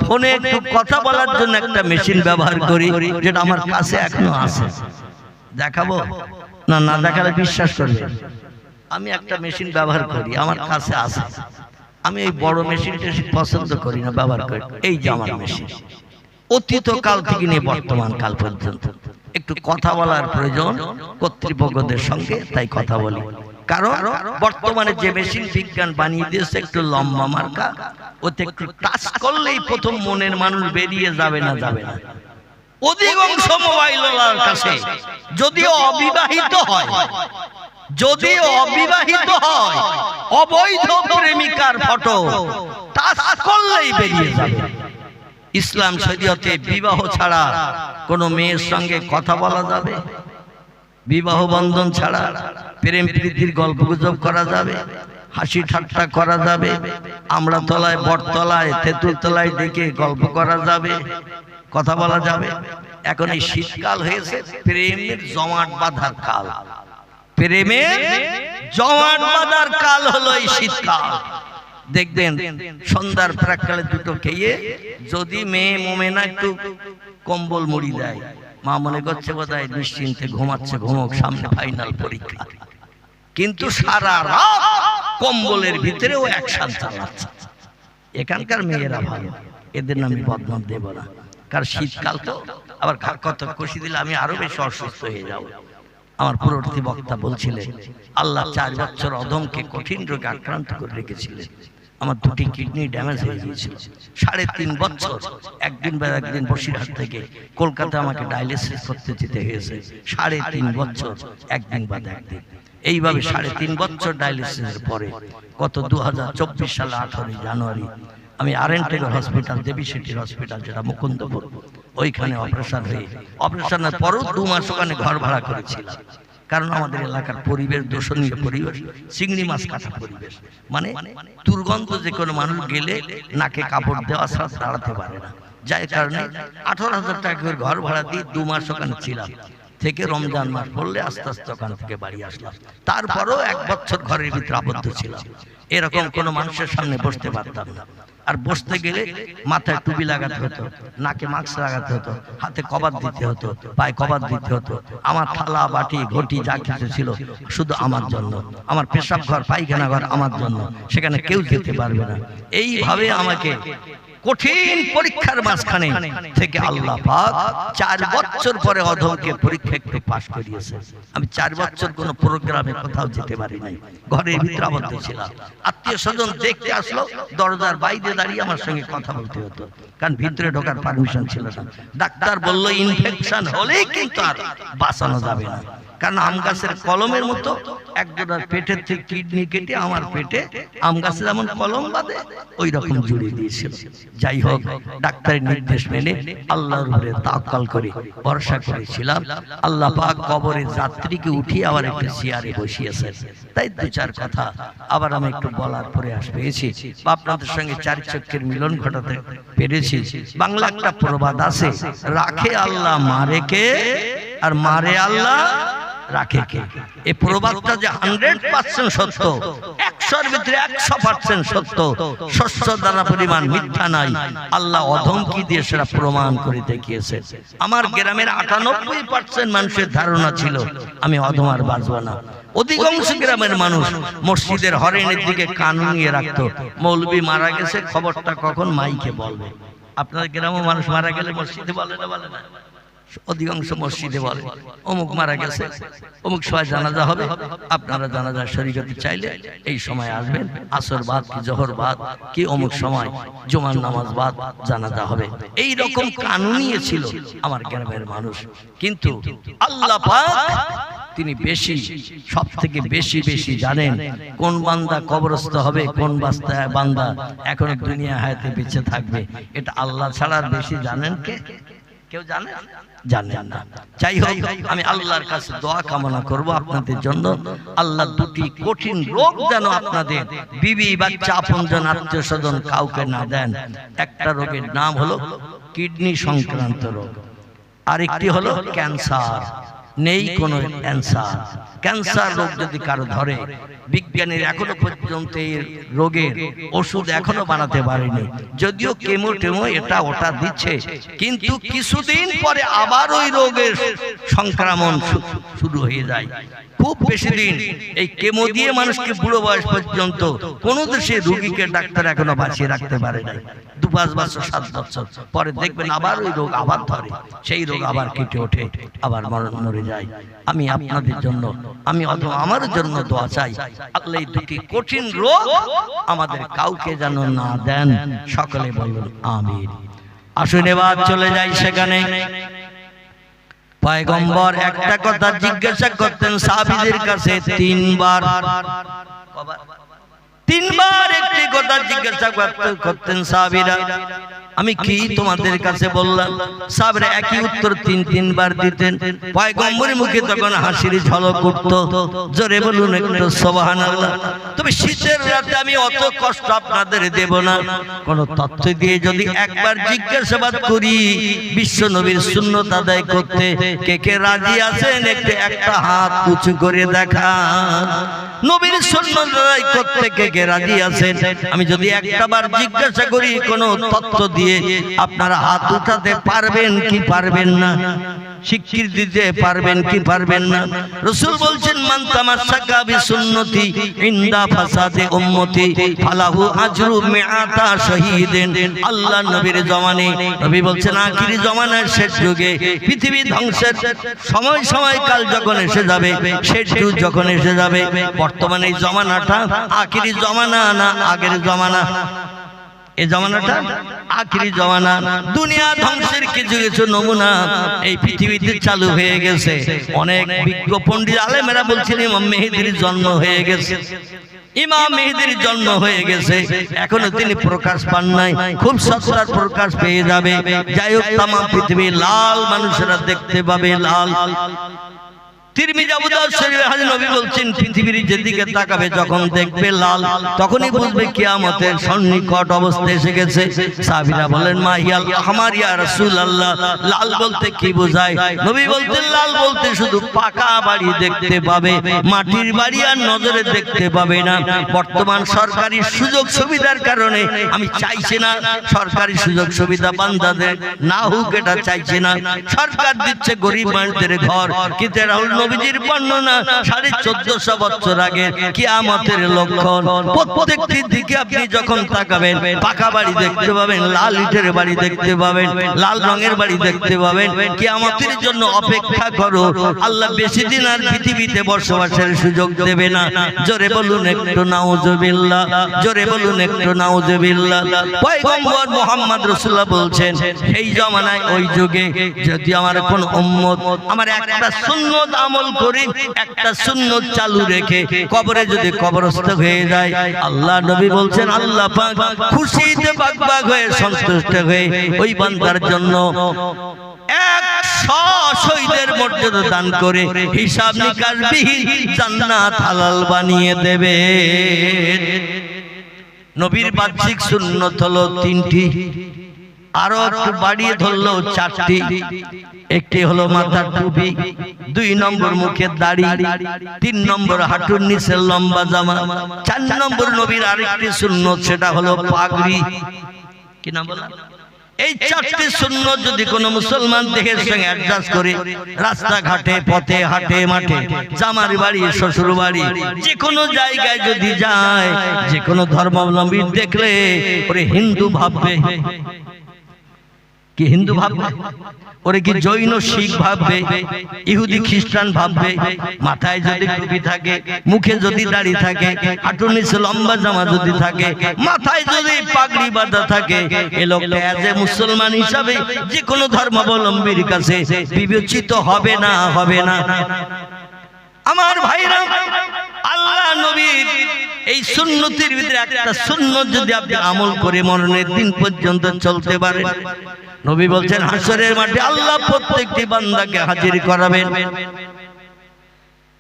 ফোনে একটু কথা বলার জন্য একটা মেশিন ব্যবহার করি, যেটা আমার কাছে এখনো আছে। দেখাবো না, না দেখালে বিশ্বাস করবে। আমি একটা মেশিন ব্যবহার করি, আমার কাছে আছে। আমি এই বড় মেশিনটা পছন্দ করি না, ব্যবহার করি। এই যে আমার মেশিন, অতীত কাল থেকে নিয়ে বর্তমান কাল পর্যন্ত একটু কথা বলার প্রয়োজন কর্তৃপক্ষদের সঙ্গে, তাই কথা বলি। কারণ বর্তমানে যে মেশিন বিজ্ঞান বানিয়ে দিয়েছে একটু লম্বা মার্কা, ওতে একটু টাচ করলেই প্রথম মনের মানুষ বেরিয়ে যাবে না, যাবে না। অধিকাংশ মোবাইলওয়ালার কাছে যদিও অবিবাহিত হয়, যদিও অবিবাহিত হয়, অবৈধ প্রেমিকার ফটো টাচ করলেই বেরিয়ে যাবে। ইসলাম শরীয়তে বিবাহ ছাড়া কোনো মেয়ের সঙ্গে কথা বলা যাবে, বিবাহ বন্ধন ছাড়া প্রেম প্রীতির গল্পগুজব করা যাবে, হাসি ঠাট্টা করা যাবে, আমরা তলায় বটতলায় তেঁতুল তলায় ডেকে গল্প করা যাবে, কথা বলা যাবে। এখন এই শীতকাল হয়েছে প্রেমের জমাট বাঁধার কাল, প্রেমের জমাট বাঁধার কাল হলো এই শীতকাল। দেখবেন সন্ধ্যার প্রাককালে দুটো খেয়ে যদি মেয়ে মোমেনা একটু কম্বল মুড়ি দেয়, মা মনে করছে বোধহয় নিশ্চিন্তে ঘুমাচ্ছে, ঘুমোক, সামনে ফাইনাল পরীক্ষা, কিন্তু সারা রাত কম্বলের ভিতরেও অ্যাকশন চালাচ্ছে। এখানকার মেয়েরা ভালো, এদের নামে বদনাম দেব না, কারণ শীতকাল তো আবার কত কষি দিলে আমি আরো বেশি অসুস্থ হয়ে যাব। আমার পূর্ববর্তী বক্তা বলছিলেন আল্লাহ 4 বছর অধমকে কঠিন রোগে আক্রান্ত করে রেখেছিলেন। আমার 2টি কিডনি ড্যামেজ হয়ে গিয়েছিল। 3.5 বছর একদিন বা একদিন বসিরহাট থেকে কলকাতা আমাকে ডায়ালিসিস করতে যেতে হয়েছে। 3.5 বছর একদিন বা একদিন, এইভাবে 3.5 বছর ডায়ালিসিসের পরে গত 2024 সালে 18 জানুয়ারি আমি আরএনটেগর হসপিটাল, দেবী শেঠির হসপিটাল যেটা মুকুন্দপুর, ওইখানে অপারেশন হয়ে, অপারেশনের পরও 2 মাস ওখানে ঘর ভাড়া করেছিলাম। কারণ আমাদের এলাকার পরিবেশ দূষণীয় পরিবেশ, চিংড়ি মাছ কাটা পরিবেশ, মানে দুর্গন্ধ, যে কোনো মানুষ গেলে নাকে কাপড় দেওয়া ছাড়া দাঁড়াতে পারে না। যার কারণে 18,000 টাকা করে ঘর ভাড়া দিয়ে 2 মাস ওখানে ছিলাম। থেকে রমজান মাস পড়লে আস্তে আস্তে ওখান থেকে বাড়ি আসলাম। তারপরও 1 বছর ঘরের ভিতরে আবদ্ধ ছিলাম। এরকম কোনো মানুষের সামনে বসতে পারতাম না। আর বসতে গেলে মাথায় টুপি লাগাতে হতো, নাকে মাস্ক লাগাতে হতো, হাতে কবাত দিতে হতো, পায়ে কবাত দিতে হতো। আমার থালা বাটি ঘটি যা কিছু ছিল শুধু আমার জন্য, আমার পেশাব ঘর পায়খানা ঘর আমার জন্য, সেখানে কেউ যেতে পারবে না। এইভাবে আমাকে কঠিন পরীক্ষার মাঝখানে থেকে আল্লাহ পাক 4 বছর পরে অধমকে পরীক্ষা একটু পাশ করিয়েছে। আমি 4 বছর কোনো প্রোগ্রামে কোথাও যেতে পারি নাই, ঘরের ভিতরে আবদ্ধ ছিলাম। আত্মীয় স্বজন দেখতে আসলো, দরজার বাইরে দাঁড়িয়ে আমার সঙ্গে কথা বলতে হতো, কারণ ভিতরে ঢোকার পারমিশন ছিল না। ডাক্তার বলল ইনফেকশন হলেই কিন্তু আর বাঁচানো যাবে না, কারণ আম গাছের কলমের মতো একজনের পেটের থেকে কিডনি কেটে আমার পেটে আম গাছে যেমন কলম বাঁধে ওই রকম জুড়ে দিয়েছিল। যাই হোক, ডাক্তারের নির্দেশ মেনে আল্লাহর উপরে তাওয়াক্কুল করে ভরসা করেছিলাম। আল্লাহ পাক কবরের যাত্রীকে উঠিয়ে আবার একটা চেয়ারে বসিয়েছেন। তাই 2-4 কথা আবার আমি একটু বলার প্রয়াস পেয়েছি বা আপনাদের সঙ্গে 4 চক্ষের মিলন ঘটাতে পেরেছি। বাংলা একটা প্রবাদ আছে, রাখে আল্লাহ মারে কে, আর মারে আল্লাহ রাখে কে। এই প্রবাদটা যে 100% সত্য, 100-এর ভিতরে 100% সত্য, শস্য দ্বারা পরিমাণ মিথ্যা নাই। আল্লাহ অধমকি দিয়ে সেটা প্রমাণ করে দেখিয়েছে। আমার গ্রামের 98% মানুষের ধারণা ছিল আমি অধম আর বাঁচব না। অধিকাংশ গ্রামের মানুষ মসজিদের হরেনের দিকে কান নিয়ে রাখতো, মৌলবি মারা গেছে খবরটা কখন মাইকে বলবে। আপনার গ্রামে মানুষ মারা গেলে মসজিদে বলে না? বলে না? অধিকাংশ মসজিদে বলে অমুক মারা গেছে, অমুক সময় জানাজা হবে, আপনারা জানাজা শরীক হতে চাইলে এই সময় আসবেন, আসর বাদ কি জোহর বাদ কি অমুক সময় জুমার নামাজ বাদ জানাজা হবে। এই রকম কানুনি ছিল আমার গ্রামের মানুষ। কিন্তু আল্লাহ পাক তিনি বেশি, সব থেকে বেশি বেশি জানেন কোন বান্দা কবরস্থ হবে, কোন বান্দা এখনো দুনিয়া হায়াতে বেঁচে থাকবে। এটা আল্লাহ ছাড়া বেশি জানেন কে? কেউ জানেন? জানেন না। যাই হোক, আমি আল্লাহর কাছে দোয়া কামনা করব আপনাদের জন্য, আল্লাহ 2টি কঠিন রোগ যেন আপনাদের বিবি বাচ্চা আপনজন আত্মীয় স্বজন কাউকে না দেন। একটা রোগের নাম হলো কিডনি সংক্রান্ত রোগ, আরেকটি হলো ক্যান্সার। নেই কোনো অ্যান্সার। ক্যান্সার রোগ যদি কারো ধরে, বিজ্ঞানীর এখনো পর্যন্ত এই রোগের ওষুধ এখনো বানাতে পারেনি। যদিও কেমো টেমো এটা ওটা দিচ্ছে, কিন্তু কিছুদিন পরে আবার ওই রোগের সংক্রমণ শুরু হয়ে যায়। খুব বেশি দিন এই কেমো দিয়ে মানুষকে বুড়ো বয়স পর্যন্ত কোন দেশে রোগীকে ডাক্তার এখনো বাঁচিয়ে রাখতে পারে নাই। 2-5 বছর 7 বছর পরে দেখবেন আবার ওই রোগ আবার ধরে, সেই রোগ আবার কেটে ওঠে, আবার মরে যায়। আমি আপনাদের জন্য, আমি আমার জন্য দোয়া চাই, আল্লাহ এই 2টি কঠিন রোগ আমাদের কাউকে যেন না দেন। সকলে বলুন আমিন। আসুন এবার চলে যাই সেখানে। পয়গম্বর একটা কথা জিজ্ঞাসা করতেন সাহাবীদের কাছে 3 বার। তিনবার একটি কথা জিজ্ঞাসা করতেন সাহাবীরা, আমি কি তোমাদের কাছে বললাম? সাহাবীরা একই উত্তর 3-3 বার দিতেন। পয়গম্বরের মুখে তখন হাসির ঝলক উঠতো। জোরে বলুন একটু সুবহানাল্লাহ। তবে শীতের রাতে আমি অত কষ্ট আপনাদের দেব না। কোন তথ্য দিয়ে যদি একবার জিজ্ঞাসাবাদ করি, বিশ্ব নবীর সুন্নাত আদায় করতে কে কে রাজি আছেন? একটা হাত উঁচু করে দেখান। নবীর সুন্নাত আদায় করতে কে কে রাজি আছেন? আমি যদি একটাবার জিজ্ঞাসা করি কোন তথ্য দিয়ে, আপনারা হাত উঠাতে পারবেন কি পারবেন না? স্বীকৃতি দিতে পারবেন কি পারবেন না? রাসূল বলছেন মান তামাসসাকা বিসুন্নতি ইনদা ফাসাদে উম্মতি ফালাহু আজরু মিআতা শহীদিন। আল্লাহ নবীর জমানে, নবী বলছেন আখিরি জমানার শেষ যুগে পৃথিবী ধ্বংসের সময়কাল যখন এসে যাবে, শেষ যুগ যখন এসে যাবে, বর্তমানে এই জমানাটা আখিরি জমানা না আগের জমানা? এই জমানাটা আখিরি জমানা। দুনিয়া ধ্বংসের কিছু কিছু নমুনা এই পৃথিবীতে চালু হয়ে গেছে। অনেক বিজ্ঞ পণ্ডিত আলেমেরা বলছেন ইমাম মেহেদীর জন্ম হয়ে গেছে, ইমাম মেহেদীর জন্ম হয়ে গেছে, এখনো তিনি প্রকাশ পান নাই, খুব সত্তার প্রকাশ পেয়ে যাবে। যাই হোক, তামাম পৃথিবী লাল মানুষেরা দেখতে পাবে, লাল। তিরমিজি আবু দাউদ শরীফে হাদিস নবী বলছেন পৃথিবীর যেদিকে তাকাবে যখন দেখবে লাল, তখনই বুঝবে কিয়ামতের সন্নিকট অবস্থা এসে গেছে। সাহাবীরা বলেন মা হিয়াল আহমার ইয়া রাসূলুল্লাহ, লাল বলতে কি বোঝায়? নবী বলতেন লাল বলতে শুধু পাকা বাড়ি দেখতে পাবে, মাটির বাড়ি আর নজরে দেখতে পাবে না। বর্তমান সরকারি সুযোগ সুবিধার কারণে আমি চাইছি না সরকারি সুযোগ সুবিধা বান্দাদের না হোক, এটা চাইছি না। সরকার দিচ্ছে গরিব মানুষদের ঘর, কিন্তু এরা হল নবীজির বর্ণনা 1450 বছর আগে কিয়ামতের লক্ষণ। প্রত্যেকটি দিকে আপনি যখন তাকাবেন পাকা বাড়ি দেখতে পাবেন, লাল ইটের বাড়ি দেখতে পাবেন, লাল রঙের বাড়ি দেখতে পাবেন। কিয়ামতের জন্য অপেক্ষা করো, আল্লাহ বেশি দিন আর পৃথিবীতে বসবাসের সুযোগ দেবে না। জোরে বলুন একটু নাউজুবিল্লাহ, জোরে বলুন একটু নাউজুবিল্লাহ। পয়গম্বর মুহাম্মদ রাসূলুল্লাহ বলছেন সেই জামানায় ওই যুগে যদি আমার কোন উম্মত আমার একটা সুন্নত আমল করি, একটা সুন্নত চালু রেখে কবরে যদি কবরস্থ হয়ে যায়, আল্লাহ নবী বলছেন আল্লাহ পাক খুশিতে বাগবাগ হয়ে সন্তুষ্ট হয়ে ওই বান্দার জন্য 100 শহীদের মর্যাদা দান করে হিসাব নিকাশবিহীন জান্নাত হালাল বানিয়ে দেবে। নবীর বাহ্যিক সুন্নত হলো 3টি, আরো একটু বাড়িয়ে ধরলো 4টি। একটি হলো মাথার টুপি, 2 নম্বর মুখের দাড়ি, 3 নম্বর হাঁটুর নিচে লম্বা জামা, 4 নম্বর নবীর আরেকটি সুন্নত সেটা হলো পাগড়ি। কি নাম বলা? এই 4টি সুন্নত যদি কোনো মুসলমান দেহের সঙ্গে অ্যাডজাস্ট করে রাস্তাঘাটে পথে হাটে মাঠে জামার বাড়ি শ্বশুর বাড়ি যে কোনো জায়গায় যদি যায়, যে কোনো ধর্মাবলম্বী দেখলে ওরে হিন্দু ভাববে। কি হিন্দু ভাববে? ওরে কি জৈন শিখ ভাববে, ইহুদি খ্রিস্টান ভাববে। মাথায় যদি টুপি থাকে, মুখে যদি দাড়ি থাকে, হাঁটুর নিচে লম্বা জামা যদি থাকে, মাথায় যদি পাগড়ি বাঁধা থাকে, এ লোকটা এজ এ মুসলমান হিসাবে যে কোনো ধর্মাবলম্বীর কাছে বিবেচিত হবে না, হবে না। আমার ভাইরা, আল্লাহ নবীর এই সুন্নতের ভিতরে একটা সুন্নত যদি আপনি আমল করে মরণের দিন পর্যন্ত চলতে পারেন, নবী বলছেন হাসরের মাঠে আল্লাহ প্রত্যেকটি বান্দাকে হাজির করাবেন।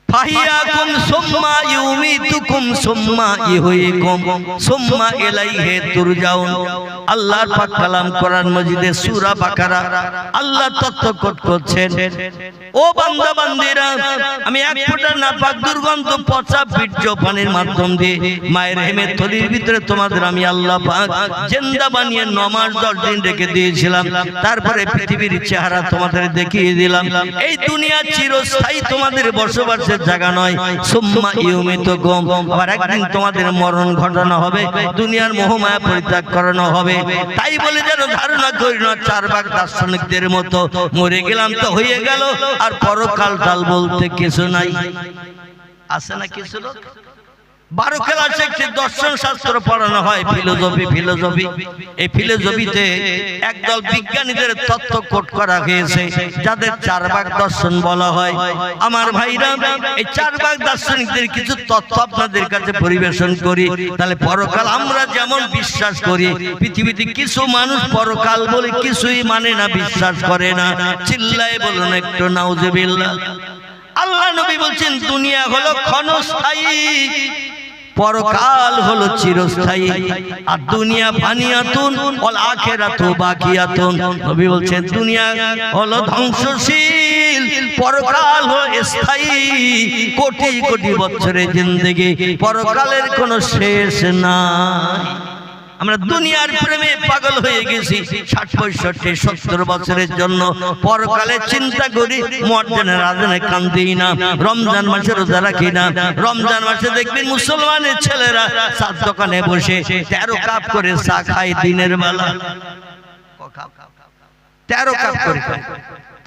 ফাহিয়াকুম সুম্মা ইউমিতুকুম সুম্মা ইহয়িকুম সুম্মা ইলাইহি তুরজাউন। আল্লাহর পাক কালাম কোরআন মাজিদে সূরা বাকারা আল্লাহ তথ্যকট করছেন, ও বান্দা বান্দীরা, আমি এক ফোঁটা নাপাক দুর্গন্ধ পচা বীর্য পানির মাধ্যম দিয়ে মায়ের হেমের থলির ভিতরে তোমাদের আমি আল্লাহ পাক জিন্দা বানিয়ে 9 মাস 10 দিন রেখে দিয়েছিলাম। তারপরে পৃথিবীর চেহারা তোমাদের দেখিয়ে দিলাম। এই দুনিয়া চিরস্থায়ী তোমাদের বসবাসের জায়গা নয়। সুম্মা ইউমিতুকুম, আবার একদিন তোমাদের মরণ ঘটানো হবে, দুনিয়ার মোহমায়া পরিত্যাগ করানো হবে। তাই বলে যেন ধারণা করি না 4 ভাগ দার্শনিকদের মতো মরে গেলাম তো হয়ে গেল, আর পরকাল টাল বলতে কিছু নাই। আছে না কিছু লোক 12 ক্লাসে একটি দর্শন শাস্ত্র পড়ানো হয়, ফিলোসফি। এই ফিলোসফিতে একদল বিজ্ঞানীদের তত্ত্ব কোট করা হয়েছে, যাদের 4 ভাগ দর্শন বলা হয়। আমার ভাইরা, এই 4 ভাগ দার্শনিকদের কিছু তত্ত্ব আপনাদের কাছে পরিবেশন করি। তাহলে পরকাল আমরা যেমন বিশ্বাস করি, পৃথিবীতে কিছু মানুষ পরকাল বলে কিছুই মানে না, বিশ্বাস করে না। চিল্লায়ে বলুন একটু নাউজুবিল্লাহ। আল্লাহ নবী বলছেন দুনিয়া হলো ক্ষণস্থায়ী, পরকাল হলো চিরস্থায়ী। আর দুনিয়া ফানিয়াতুন ওয়াল আখিরাতু বাকিয়াতুন। নবী বলছেন দুনিয়া হলো ধ্বংসশীল, পরকাল হলো স্থায়ী। কোটি কোটি বছরের জিন্দেগি, পরকালের কোনো শেষ নাই। আমরা দুনিয়ার প্রেমে পাগল হয়ে গেছি। 60, 65, 70 বছরের জন্য পরকালে চিন্তা করি, মুয়াজ্জিনের আযানে কান্দি না, রমজান মাসে রোজা রাখি না। রমজান মাসে দেখবেন মুসলমানের ছেলেরা চার দোকানে বসে 13 কাপ করে চা খায় দিনের বেলা। 13 কাপ করে খায়।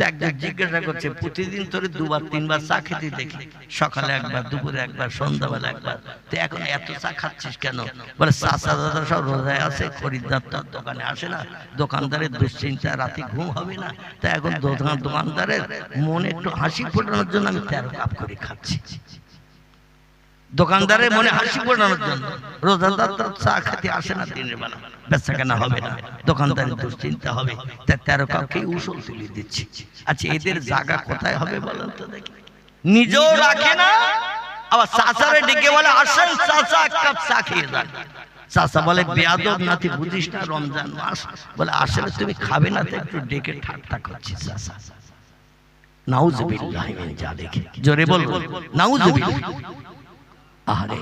একজন জিজ্ঞাসা করছে, প্রতিদিন তোরে 2 বার 3 বার চা খেতে দেখি, সকালে একবার, দুপুরে একবার, সন্ধ্যাবেলা একবার, তো এখন এত চা খাচ্ছিস কেন? বলে চাচা দাদা সব রোজায় আছে, খরিদ্দার তো দোকানে আসে না, দোকানদারের দুশ্চিন্তা, রাতে ঘুম হবে না, তা এখন দোকানদারের মনে একটু হাসি ফোটানোর জন্য আমি 13 কাপ করে খাচ্ছি। দোকানদারের মনে হাসি ফোটানোর জন্য। রোজাদার তো চা খেতে আসে না দিনের বেলা, বেচা কেনা হবে না, দোকানদারের দুশ্চিন্তা হবে, তাই 13 কাপকে উসুল তুলে দিচ্ছি। আচ্ছা, এদের জায়গা কোথায় হবে বলেন তো দেখি? নিজেও রাখে না, আবার চাচারে ডেকে বলে আসেন চাচা 1 কাপ চা খেয়ে যান। চাচা বলে বেয়াদব নাতি, বুঝিস না রমজান মাস, বলে আসলে তুমি খাবে না তো একটু ডেকে ঠাট্টা করছি চাচা। নাউজুবিল্লাহি মিন যালিক, জোরে বলবো নাউজুবিল্লাহ। আরে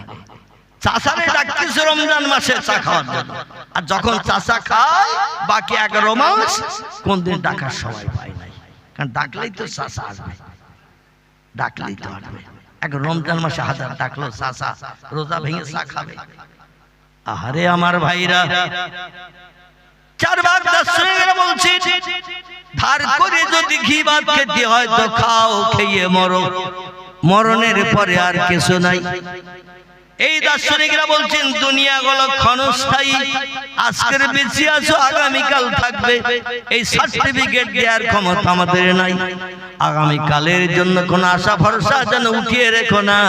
চাচারে ডাকতেছে রমজান মাসে চা খাওয়ার জন্য, আর যখন চাচা খায় বাকি 11 মাস কোনদিন ডাকার সময় পায় নাই, কারণ ডাকলেই তো চাচা আসবে। ডাকলেই তো আসবে। এখন রমজান মাসে হাজার ডাকলো চাচা রোজা ভেঙে চা খাবে। আহারে আমার ভাইরা, চারবার দার্শনিকরা বলছে ধার করে যদি ঘি ভাত খেতে হয় তো খাও, খেয়ে মরো, মরণের পরে আর কিছু নাই। এই দার্শনিকরা বলছেন দুনিয়া হলো ক্ষণস্থায়ী, আজকের বেঁচে আছো আগামীকাল থাকবে, এই সার্টিফিকেট দেওয়ার ক্ষমতা আমাদের নাই। আগামীকালের জন্য কোন আশা ভরসা যেন উঠিয়ে রেখো না।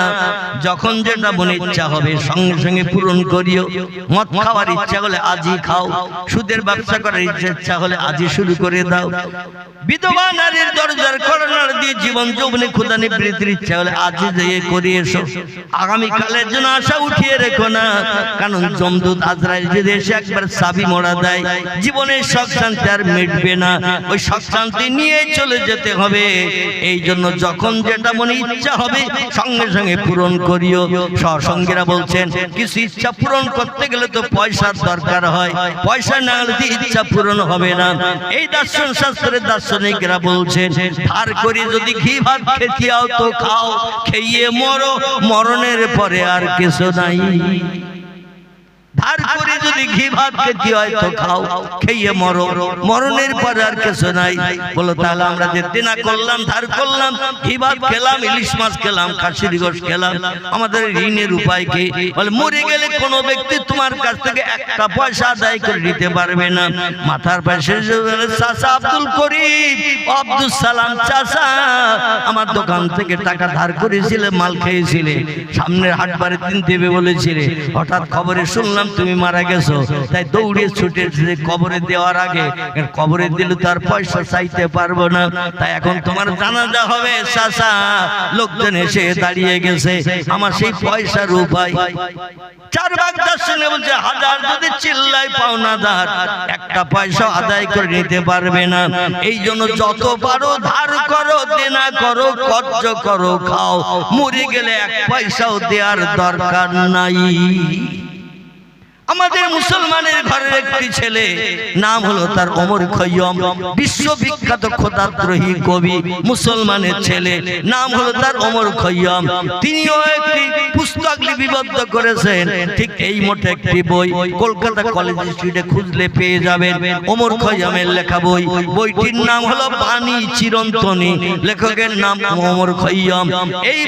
যখন যেটা মনে ইচ্ছা হবে সঙ্গে সঙ্গে পূরণ করিও। মদ খাওয়ার ইচ্ছা হলে আজই খাও, সুদের ব্যবসা করার ইচ্ছা হলে আজই শুরু করে দাও, বিধবা নারীর দরজার করোনার দিয়ে জীবন যৌবনে ক্ষুধা নিবৃত্তির ইচ্ছা হলে আজই যেয়ে করে এসো। আগামীকালের জন্য আশা উঠিয়ে রেখো না, কারণ যমদূত আজরাইল যদি এসে একবার চাবি মোড়া দেয় জীবনের শখ শান্তি আর মিটবে না, ওই শখ শান্তি নিয়ে চলে যেতে হবে। এই জন্য যখন যেটা মনে ইচ্ছা হবে সঙ্গে সঙ্গে পূরণ করিও। সৎসঙ্গীরা বলছেন কিছু ইচ্ছা পূরণ করতে গেলে তো পয়সার দরকার হয়, পয়সা না হলে ইচ্ছা পূরণ হবে না। এই দর্শন শাস্ত্রের দার্শনিকরা বলছেন ধার করে যদি ঘি ভাত খেতে আও তো খাও, খেয়ে মরো, মরণের পরে আর কিছু নাই। ধার করে যদি ঘি ভাত খেতে হয় তো খাও, খেয়ে মরো, মরণের পরে আর কিছু নাই। বলো তাহলে আমরা যে দেনা করলাম, ধার করলাম, ঘি ভাত খেলাম, ইলিশ মাছ খেলাম, খাসির গোশত খেলাম, আমাদের ঋণের উপায় কি? বলে মরে গেলে কোনো ব্যক্তি তোমার কাছ থেকে একটা পয়সা আদায় করে দিতে পারবে না। মাথার পাশে চাচা আব্দুল করিম, আব্দুল সালাম চাচা আমার দোকান থেকে টাকা ধার করেছিলে, মাল খেয়েছিলে, সামনের হাটবারে দিন দেবে বলেছিলে, হঠাৎ খবরে শুনলাম তুমি মারা গেছো, তাই দৌড়ে ছুটে কবরে দেওয়ার আগে, কবরে দিলে তার পয়সা চাইতে পারবো না, তাই এখন তোমার জানাজা হবে চাচা, লোকজন এসে দাঁড়িয়ে গেছে, আমার সেই পয়সার উপায়। চার ভাগ দার্শনিক বলছে হাজার যদি চিল্লাই পাওনাদার একটা পয়সা আদায় করে নিতে পারবে না। এই জন্য যত পারো ধার করো, দেনা করো, কর্জ করো, খাও, মরে গেলে এক পয়সাও দেওয়ার দরকার নাই। আমাদের মুসলমানের ঘরের একটি ছেলে, নাম হলো তার ওমর খৈয়ম, বিশ্ববিখ্যাত খোদাদ্রোহী কবি, মুসলমানের ছেলে, নাম হলো তার ওমর খৈয়ম। তিনিও একটি পুস্তক লিপিবদ্ধ করেছেন, ঠিক এই মতো একটি বই কলকাতা কলেজ স্ট্রিটে খুঁজলে পেয়ে যাবেন, ওমর খৈয়মের লেখা বই। বইটির নাম হলো বাণী চিরন্তনী, লেখকের নাম ওমর খৈয়ম। এই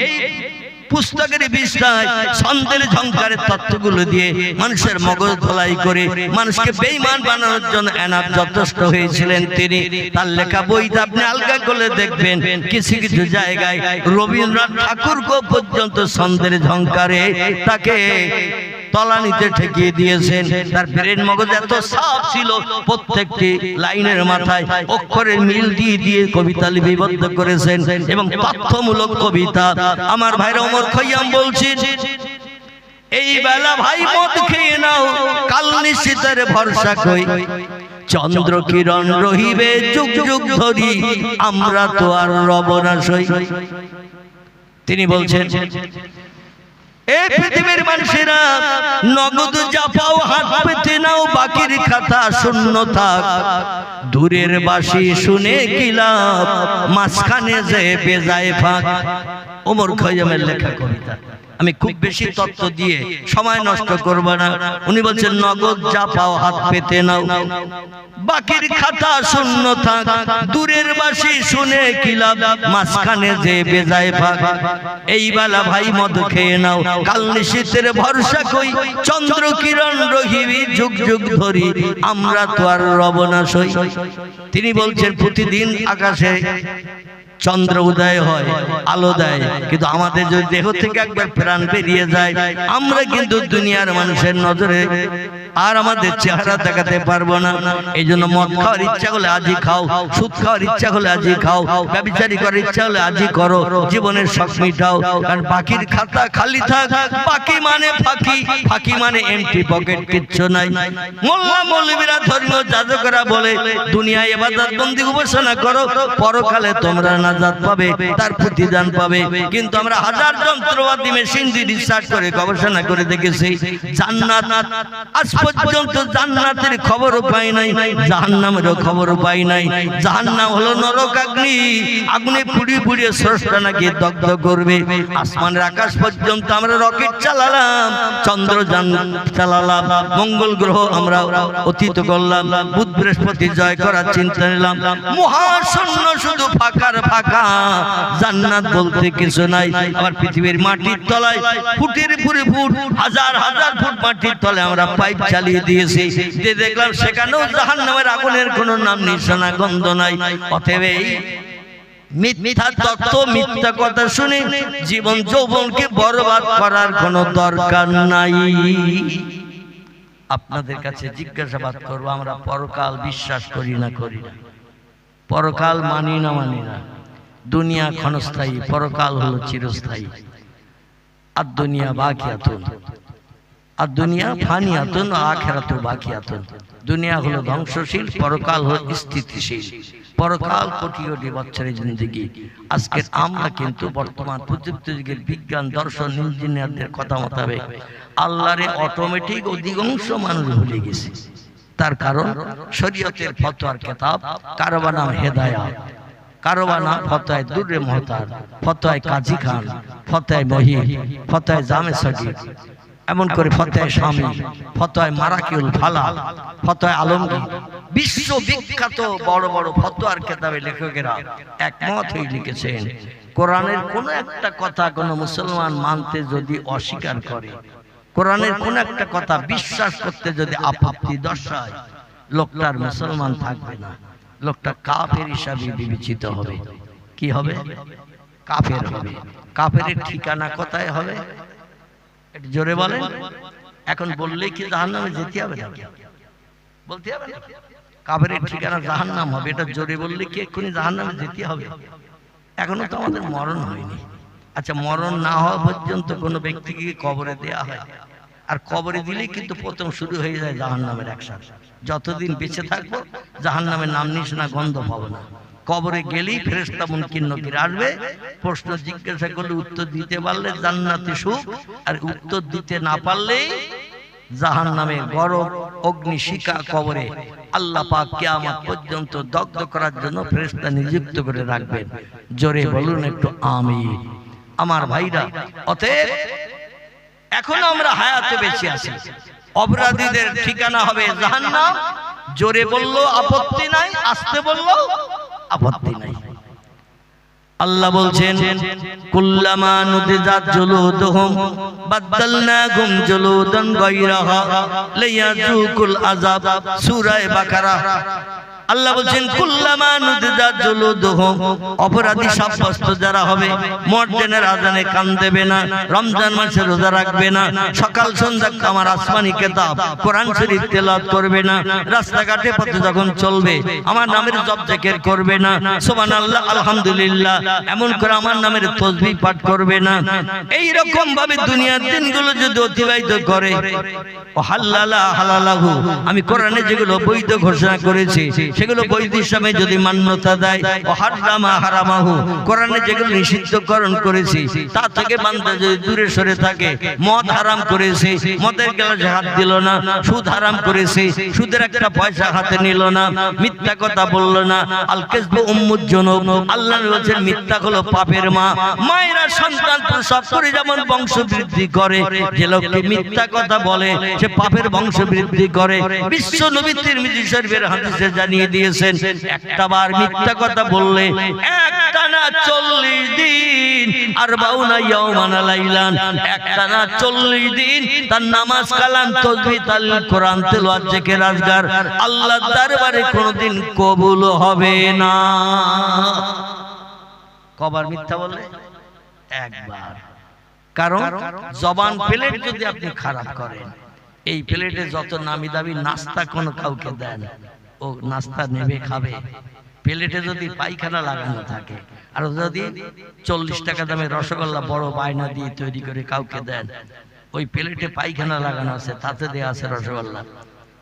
পুস্তকের বিষয় ছন্দের ঝংকারের তত্ত্বগুলো দিয়ে মানুষের মগজ ধোলাই করে মানুষকে বেঈমান বানানোর জন্য এনাফ যথেষ্ট হয়েছিলেন তিনি। তার লেখা বইটা আপনি আলগা করে দেখবেন, কিছু কিছু জায়গায় রবীন্দ্রনাথ ঠাকুরকে পর্যন্ত ছন্দের ঝংকারে তাকে তলানিতে ঠেকিয়ে দিয়েছেন। তার ব্রেন মগজ এত সাফ ছিল, প্রত্যেকটি লাইনের মাথায় অক্ষরের মিল দিয়ে দিয়ে কবিতা লিপিবদ্ধ করেছেন এবং তথ্যমূলক কবিতা। আমার ভাইরা ওমর খৈয়াম বলছেন এই বেলা ভাই মদ খেয়ে নাও, কাল নিশ্চিতের ভরসা কই, চন্দ্র কিরণ রহিবে যুগ যুগ ধরি, আমরা তো আর রব না সই। তিনি বলছেন এই পৃথিবীর মানুষেরা নগদ যা পাও হাত পেতে নাও, বাকির খাতা শূন্য থাক, দূরের বাঁশি শুনে কি লাভ, মাঝখানে যে বেজায় ফাঁক। ওমর খৈয়ামের লেখা কবিতা। আমি খুব বেশি তত্ত্ব দিয়ে সময় নষ্ট করব না। উনি বলছেন নগদ যা পাও হাত পেতে নাও, বাকির খাতা শূন্য থাক, দূরের বাঁশি শুনে কি লাভ, মাঝখানে যে বেজায় ফাঁক। এই বেলা ভাই মদ খেয়ে নাও, কাল নিশীথের ভরসা কই, চন্দ্র কিরণ রহিবি যুগ যুগ ধরি, আমরা তো আর রব না সই। তিনি বলছেন প্রতিদিন আকাশে চন্দ্র উদয় হয়, আলো দেয়, কিন্তু আমাদের যদি দেহ থেকে একবার প্রাণ বেরিয়ে যায় আমরা কিন্তু দুনিয়ার মানুষের নজরে আর আমাদের চেহারা দেখাতে পারবো না। এই জন্য মদ খাওয়ার ইচ্ছা হলে আজই খাও, সুদ খাওয়ার ইচ্ছা হলে আজই খাও, ব্যভিচারী করার ইচ্ছা হলে আজই করো, জীবনের শখ মিটাও, কারণ বাকির খাতা খালি থাক, বাকি মানে ফাঁকি, ফাঁকি মানে এমটি পকেট, কিচ্ছু নাই। মোল্লা মৌলবীরা ধর্মীয় যাজকেরা বলে দুনিয়ায় ইবাদত বন্দি উপাসনা করো, পরকালে তোমরা না নাজাত পাবে, তার প্রতিদান পাবে। কিন্তু আমরা হাজার যন্ত্রপাতি মেশিন দিয়ে রিসার্চ করে গবেষণা করে দেখেছি জান্নাত, আজ পর্যন্ত জান্নাতের খবরও পাই নাই, জাহান্নামেরও খবরও পাই নাই। জাহান্নাম হলো নরকাগ্নি, আগুনে পুড়িয়ে পুড়িয়ে স্রষ্টা নাকি দগ্ধ করবে। আসমানের আকাশ পর্যন্ত আমরা রকেট চালালাম, চন্দ্রযান চালালাম, মঙ্গল গ্রহ আমরা অতীত করলাম, বুধ বৃহস্পতি জয় করার চিন্তা নিলাম। মহাশূন্য শুধু ফাঁকার ফাঁকা, জান্নাত বলতে কিছু নাই। আবার পৃথিবীর মাটির তলায় ফুটের পুরে ফুট, হাজার হাজার ফুট মাটির তলে আমরা পাইপ চালিয়ে দিয়েছি, যে দেখলাম সেখানেও জাহান্নামের আগুনের কোনো নাম নিশানা গন্ধ নাই। অতএব মিথ্যা তত্ত্ব, মিথ্যা কথা শুনে জীবন যৌবনকে বরবাদ করার কোনো দরকার নাই। আপনাদের কাছে জিজ্ঞাসাবাদ করবো, আমরা পরকাল বিশ্বাস করি না করি না? পরকাল মানি না মানি না? দুনিয়া ক্ষণস্থায়ী, পরকাল হলো চিরস্থায়ী। আর দুনিয়া বাকিয়াতুন, আর দুনিয়া ফানিয়াতুন, আখিরাতু বাকিয়াতুন। দুনিয়া হলো ধ্বংসশীল, পরকাল হলো স্থিতিশীল। পরকাল কোটি কোটি বছরের জিন্দেগি। আজকে আমরা কিন্তু বর্তমান প্রযুক্তি যুগের বিজ্ঞান, দর্শন, ইঞ্জিনিয়ারদের কথা মোতাবেক আল্লাহরে অটোমেটিক অধিকাংশ মানুষ ভুলে গেছে। তার কারণ শরীয়তের ফতোয়ার কিতাব, কারো নাম হেদায়াত, কারো নাম ফতোয়ায়ে দুররে মুহতার, ফতোয়ায়ে কাজী খান, ফতোয়ায়ে মহিব, ফতোয়ায়ে জামে সগীর, এমন করে ফতোয়ায়ে শামী, ফতোয়ায়ে মারাকিউল ফালাহ, ফতোয়ায়ে আলমগীর, বিশ্ববিখ্যাত বড় বড় ফতোয়ার কিতাবে লেখকেরা একমত হয়ে লিখেছেন, কোরআনের কোন একটা কথা কোন মুসলমান মানতে যদি অস্বীকার করে, কোরআনের কোন একটা কথা বিশ্বাস করতে যদি আপত্তি দর্শায়, লোকটার মুসলমান থাকবে না, লোকটা কাফের হিসাবে বিবেচিত হবে। কি হবে? কাফের হবে। কাফেরের ঠিকানা কোথায় হবে? একটু জোরে বলেন। এখন বললে কি জাহান্নামে যেতে হবে নাকি? বলতে হবে না? কাফেরের ঠিকানা জাহান্নাম হবে, এটা জোরে বললে কি এক্ষুনি জাহান্নামে যেতে হবে? এখনো তো আমাদের মরণ হয়নি। আচ্ছা, মরণ না হওয়া পর্যন্ত কোনো ব্যক্তিকে কবরে দেয়া হয়, আর কবরে দিলেই কিন্তু প্রথম শুরু হয়ে যায় জাহান্নামের অ্যাকশন। যতদিন বেঁচে থাকবো জাহান্নামের নাম নিশানা গন্ধ পাবো না। কবরে গেলেই ফেরেশতা মুনকির নকির আসবে, প্রশ্ন জিজ্ঞাসা করলে উত্তর দিতে পারলে জান্নাতে সুখ, আর উত্তর দিতে না পারলেই জাহান্নামের গরম অগ্নিশিখা কবরে আল্লাহ পাক কিয়ামত পর্যন্ত দগ্ধ করার জন্য ফেরেশতা নিযুক্ত করে রাখবেন। জোরে বলুন একটু আমিন। আমার ভাইরা, অতএব এখন আমরা হায়াতে বেঁচে আছি, অপরাধীদের ঠিকানা হবে জাহান্নাম। জোরে বললো আপত্তি নাই, আসতে বললো আপত্তি নাই। আল্লাহ বলছেন, কুল্লামা নুদিজাত জুলুদুহুম বাদদালনাহুম জুলুদান গায়রাহা লিয়াযুকুল আযাব। সূরা বাকারা। আল্লাহ বলছেন, কুল্লামা নুদিজাত জুলুদুহুম, অপরাধী সাব্যস্ত যারা হবে, মুয়াজ্জিনের আযানে কান দেবে না, রমজান মাসে রোজা রাখবে না, সকাল সন্ধ্যা আমার আসমানি কিতাব কোরআন শরীফ তেলাওয়াত করবে না, রাস্তাঘাটে পথে যখন চলবে আমার নামের জপ জিকির করবে না, সুবহানাল্লাহ আলহামদুলিল্লাহ এমন করে আমার নামের তাসবিহ পাঠ করবে না, এই রকম ভাবে দুনিয়ার দিনগুলো যদি অতিবাহিত করে, ও হালালা হালালাহু, আমি কোরআনে যেগুলো বৈধ ঘোষণা করেছি সেগুলো বৈধ হিসাবে যদি মান্যতা দেয়, ও হারামা হারামাহু, কোরআনে যেগুলো নিষিদ্ধকরণ করেছি তা থেকে বান্দা যদি দূরে সরে থাকে, মদ হারাম করেছে, মদের গ্লাসে হাত দিল না, সুদ হারাম করেছে, সুদের একটা পয়সা হাতে নিল না, মিথ্যা কথা বলল না, আল কিযবু উম্মুজ জুনুব, আল্লাহ বলেছেন মিথ্যা হলো পাপের মা। মায়েরা সন্তান প্রসব করে যেমন বংশ বৃদ্ধি করে, যে লোকটি মিথ্যা কথা বলে সে পাপের বংশ বৃদ্ধি করে। বিশ্ব নবী তিরমিজি শরীফের হাদিসে জানিয়ে দিয়েছেন, একটা বার মিথ্যা কথা বললে একটানা 40 দিন, আরবাউনা ইয়াওমান লাইলান, একটানা 40 দিন তার নামাজ, কালাম, তাসবিহ, তাহলিল, কোরআন তেলাওয়াত, জিকির, আজকার আল্লাহর দরবারে কোনদিন কবুল হবে না। কবার মিথ্যা বললে? একবার। কারণ জবান প্লেট যদি আপনি খারাপ করেন, এই প্লেটে যত নামি দামি নাস্তা কোনো কাউকে দেন, ও নাস্তা নেবে খাবে। প্লেটে যদি পায়খানা লাগানো থাকে, আর যদি 40 টাকা দামের রসগোল্লা বড় বায়না দিয়ে তৈরি করে কাউকে দেন, ওই প্লেটে পায়খানা লাগানো আছে, তাতে দেয়া আছে রসগোল্লা,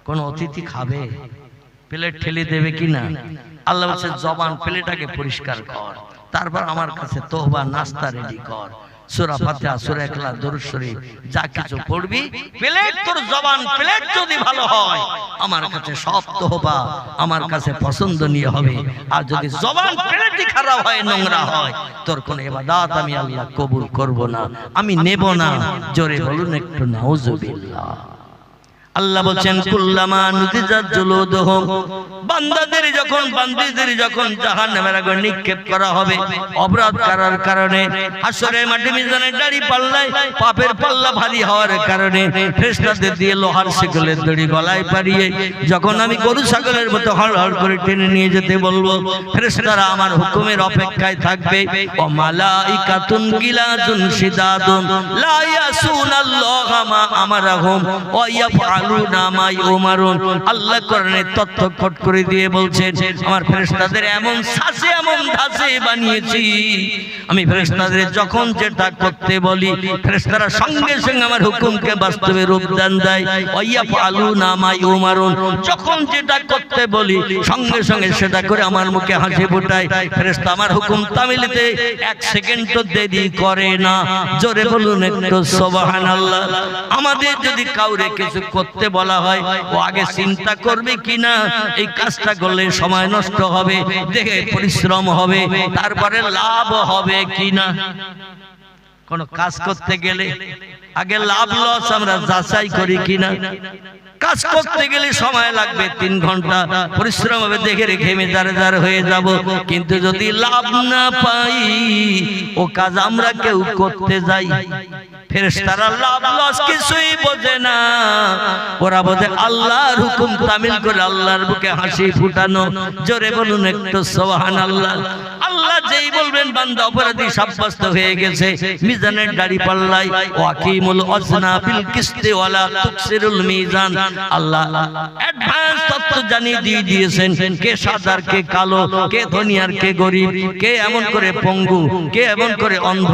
কোন অতিথি খাবে? প্লেট ঠেলে দেবে কিনা? আল্লাহ বলছে জবান প্লেটটাকে পরিষ্কার কর, তারপর আমার কাছে তওবা নাস্তা রেডি কর, সূরা ফাতিহা, সূরা ইখলাস, দরুদ শরীফ যা কিছু পড়বি, প্লেট তোর জবান প্লেট যদি ভালো হয় আমার কাছে সব তওবা আমার কাছে পছন্দনীয় হবে। আর যদি জবান প্লেটই খারাপ হয়, নোংরা হয়, তোর কোন ইবাদত আমি আল্লাহ কবুল করব না, আমি নেব না। জোরে বলুন একটু নাউজুবিল্লাহ। আল্লাহ বলেন কুল্লামা নুতিজাত জুলুদুহুম, বান্দাদের যখন জাহান্নামের আগুনে নিক্ষেপ করা হবে অপরাধ করার কারণে, হাসরের মাঠে মিজানের দাড়ি পাল্লায় পাপের পাল্লা ভারী হওয়ার কারণে ফেরেশতাদের দিয়ে লোহার শিকলের দড়ি গলায় পারিয়ে যখন আমি গরু ছাগলের মতো হড়হড় করে টেনে নিয়ে যেতে বলবো, ফেরেশতারা আমার হুকুমের অপেক্ষায় থাকবে। ও মালাইকাতুন গিলাজুন শিদাদুন লা ইয়াসুনাল্লাহা মা আমারাহুম ওয়া ইয়াফআলুনা মা ইউমারুন। আল্লাহ কোরআনে তথ্য কোট করে দিয়ে বলছেন, আমার ফেরেশতাদের এমন সাজে এমন ধাঁচে বানিয়েছি, আমি ফেরেশতাদের যখন যেটা করতে বলি ফেরেশতারা সঙ্গে সঙ্গে আমার হুকুমকে বাস্তবে রূপ দান দেয়। ওয়া ইয়াফআলুনা মা ইউমারুন, যখন যেটা করতে বলি সঙ্গে সঙ্গে সেটা করে আমার মুখে হাসি ফোটায়। ফেরেশতা আমার হুকুম তামিলতে এক সেকেন্ডও দেরি করে না। জোরে বলুন একটু সুবহানাল্লাহ। আমাদের যদি কাউরে কিছু করতে বলা হয়, ও আগে চিন্তা করবে কিনা এই কাজটা করলে সময় নষ্ট হবে, দেখে পরিশ্রম হবে, তারপরে লাভ হবে কিনা। কোন কাজ করতে গেলে আগে লাভ লস আমরা যাচাই করি কিনা। কাজ করতে গেলে সময় লাগবে 3 ঘন্টা, পরিশ্রম হবে, দেখে রেখে মেজার হয়ে যাব, কিন্তু যদি লাভ না পাই ও কাজ আমরা কেউ করতে যাই, ফেরেশতারা লাভ লস কিছুই বোঝে না, ওরা বোঝে আল্লাহর হুকুম তামিল করে আল্লাহর বুকে হাসি ফুটানো। জোরে বলুন একটু সুবহানাল্লাহ। আল্লাহ যেই বলবেন বান্দা অপরাধী সাব্যস্ত হয়ে গেছে, মিজানের দাড়ি পাল্লায় ওয়াকিমুল ওয়াজনা বিল কিসতি ওয়ালা তুকসিরুল মিজান। আল্লাহ অ্যাডভান্স তথ্য জানিয়ে দিয়েছেন কে সাদা আর কে কালো, কে ধনী আর কে গরিব, কে এমন করে পঙ্গু, কে এমন করে অন্ধ।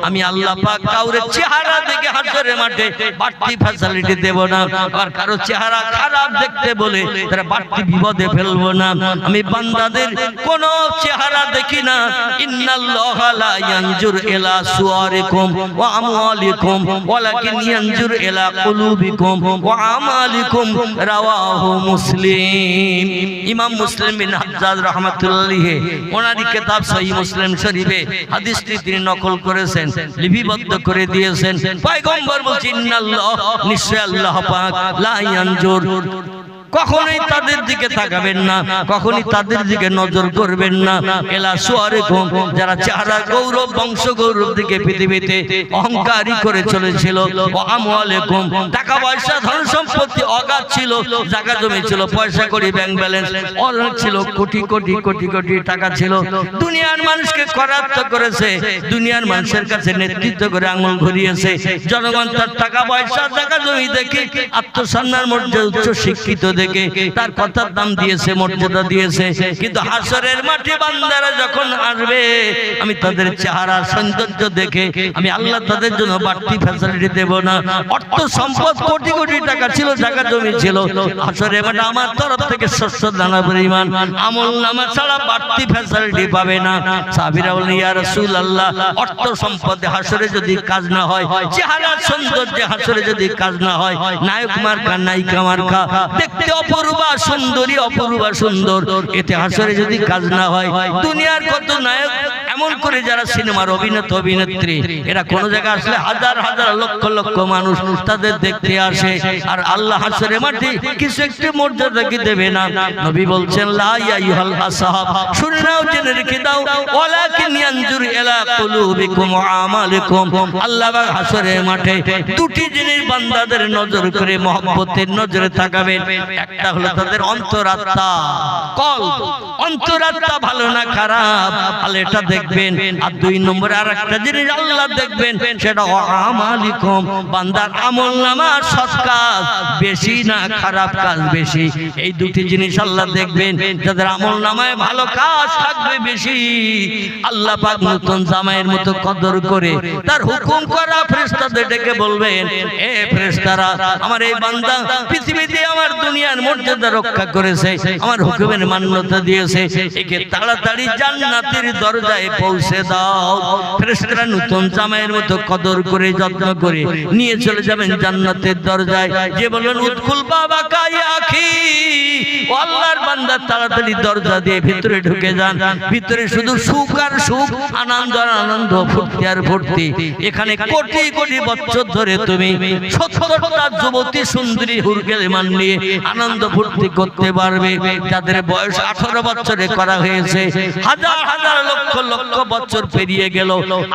আমি আল্লাহ পাক কাউরে চেহারা দেখে হাসরের মাঠে বাড়তি ফ্যাসিলিটি দেব না, আর কারো চেহারা খারাপ দেখতে বলে তারা বাড়তি বিপদে ফেলবো না। আমি বান্দাদের কোন চেহারা দেখি না। ইন্নাল্লাহা লা ইয়ানজুর ইলা সুওয়ারিকুম ওয়া আমওয়ালিকুম ওয়ালাকিন ইয়ানজুর ইলা কুলুবিকুম ওয়া আমালিকুম। রাওয়াহু মুসলিম। ইমাম মুসলিম বিন হাজ্জাজ রাহমাতুল্লাহি ওনারই কিতাব সহিহ মুসলিম শরীফে হাদিসটি তিনি নকল করেছেন, লিপিবদ্ধ করে দিয়েছেন। পয়গম্বর বলেছেন ইন্নাল্লাহ, নিশ্চয় আল্লাহ পাক লা ইয়ানজুর, কখনোই তাদের দিকে তাকাবেন না, কখনোই তাদের দিকে নজর করবেন না। এলা সুয়ারিকুম, যারা চেহারা গৌরব বংশ গৌরব দিকে পৃথিবীতে অহংকারী করে চলেছিল, ও আমওয়ালিকুম, টাকা পয়সা ধন সম্পত্তি অগাধ ছিল, জায়গা জমি ছিল, পয়সা কড়ি ব্যাংক ব্যালেন্স অনেক ছিল, কোটি কোটি কোটি কোটি টাকা ছিল, দুনিয়ার মানুষকে করায়ত্ত করেছে, দুনিয়ার মানুষের কাছে নেতৃত্ব করে আঙুল ঘুরিয়েছে। জনগণ তার টাকা পয়সা জায়গা জমি দেখে আত্মসম্মান মর্যাদা উচ্চ শিক্ষিত দেখে তার কথার দাম দিয়েছে, মর্যাদা দিয়েছে। কিন্তু হাসরের মাঠে বান্দারা যখন আসবে, আমি তাদের চেহারা সৌন্দর্য দেখে আমি আল্লাহ তাদের জন্য বাড়তি ফ্যাসিলিটি দেব না। অর্থ সম্পদ কোটি কোটি টাকা ছিল, জায়গা জমি ছিল, হাসরের মাঠে আমার তরফ থেকে শস্য দানা পরিমাণ আমল নামা ছাড়া বাড়তি ফ্যাসিলিটি পাবে না। সাহাবীরা বলেন ইয়া রাসূলুল্লাহ, অর্থ সম্পদে হাসরে যদি কাজ না হয়, চেহারা সৌন্দর্যে হাসরে যদি কাজ না হয়, নায়ক মার্কা নায়িকা মার্কা দেখতে অপরূপা সুন্দরী অপরূপা সুন্দর, এতে হাসরে যদি কাজ না হয়, দুনিয়ার কত নায়ক এমন করে যারা সিনেমার অভিনেতা অভিনেত্রী, এরা কোন জায়গায় আসলে হাজার হাজার লক্ষ লক্ষ মানুষ তাদের দেখতে আসে, আর আল্লাহ হাসরে মাঠে কিছু একটি মর্যাদা কি দেবে না। নবী বলছেন লা ইয়াইহাল আসহাব, শুনে নাও, জেনে রেখে দাও, ওয়ালাকিন ইয়ানজুর ইলা কুলুবিকুম ওয়া আমালিকুম। আল্লাহ পাক হাসরে মাঠে দুটি জিনিস বান্দাদের নজর করে মহব্বতের নজরে তাকাবেন। একটা হলো তাদের অন্তরাত্মা, কলব, অন্তরাত্মা ভালো না খারাপ, আল্লাহ এটা দেখবেন। আর 2 নম্বরে আরেকটা জিনিস আল্লাহ দেখবেন, সেটা আমালিকুম, বান্দার আমলনামা সৎ কাজ বেশি না খারাপ কাজ বেশি। এই দুটি জিনিস আল্লাহ দেখবেন। যাদের আমলনামায় ভালো কাজ থাকবে বেশি, আল্লাহ পাক নতুন জামাইয়ের মতো কদর করে তার হুকুম করা ফেরেশতাদের ডেকে বলবেন, এ ফেরেশতারা, আমার এই বান্দা পৃথিবীতে আমার দুনিয়া দুনিয়ার মর্যাদা রক্ষা করেছে, আমার হুকুমের মান্যতা দিয়েছে, একে তাড়াতাড়ি জান্নাতের দরজায় পৌঁছে দাও। ফেরেশতারা নতুন জামাইয়ের মতো কদর করে যত্ন করে নিয়ে চলে যাবেন জান্নাতের দরজায়। যে বলেন উদখুল বাবা কায়া আখি, ও আল্লাহর বান্দা তাড়াতাড়ি দরজা দিয়ে ভিতরে ঢুকে যান। ভিতরে শুধু সুখ আর সুখ, আনন্দ আর আনন্দ, ফুর্তি আর ফুর্তি। এখানে কোটি কোটি বছর ধরে তুমি 70টা যুবতী সুন্দরী হুরগেলেমান নিয়ে আনন্দ ফুর্তি করতে পারবে। যাদের বয়স 18 বছরে করা হয়েছে, হাজার হাজার লক্ষ লক্ষ বছর পেরিয়ে গেল,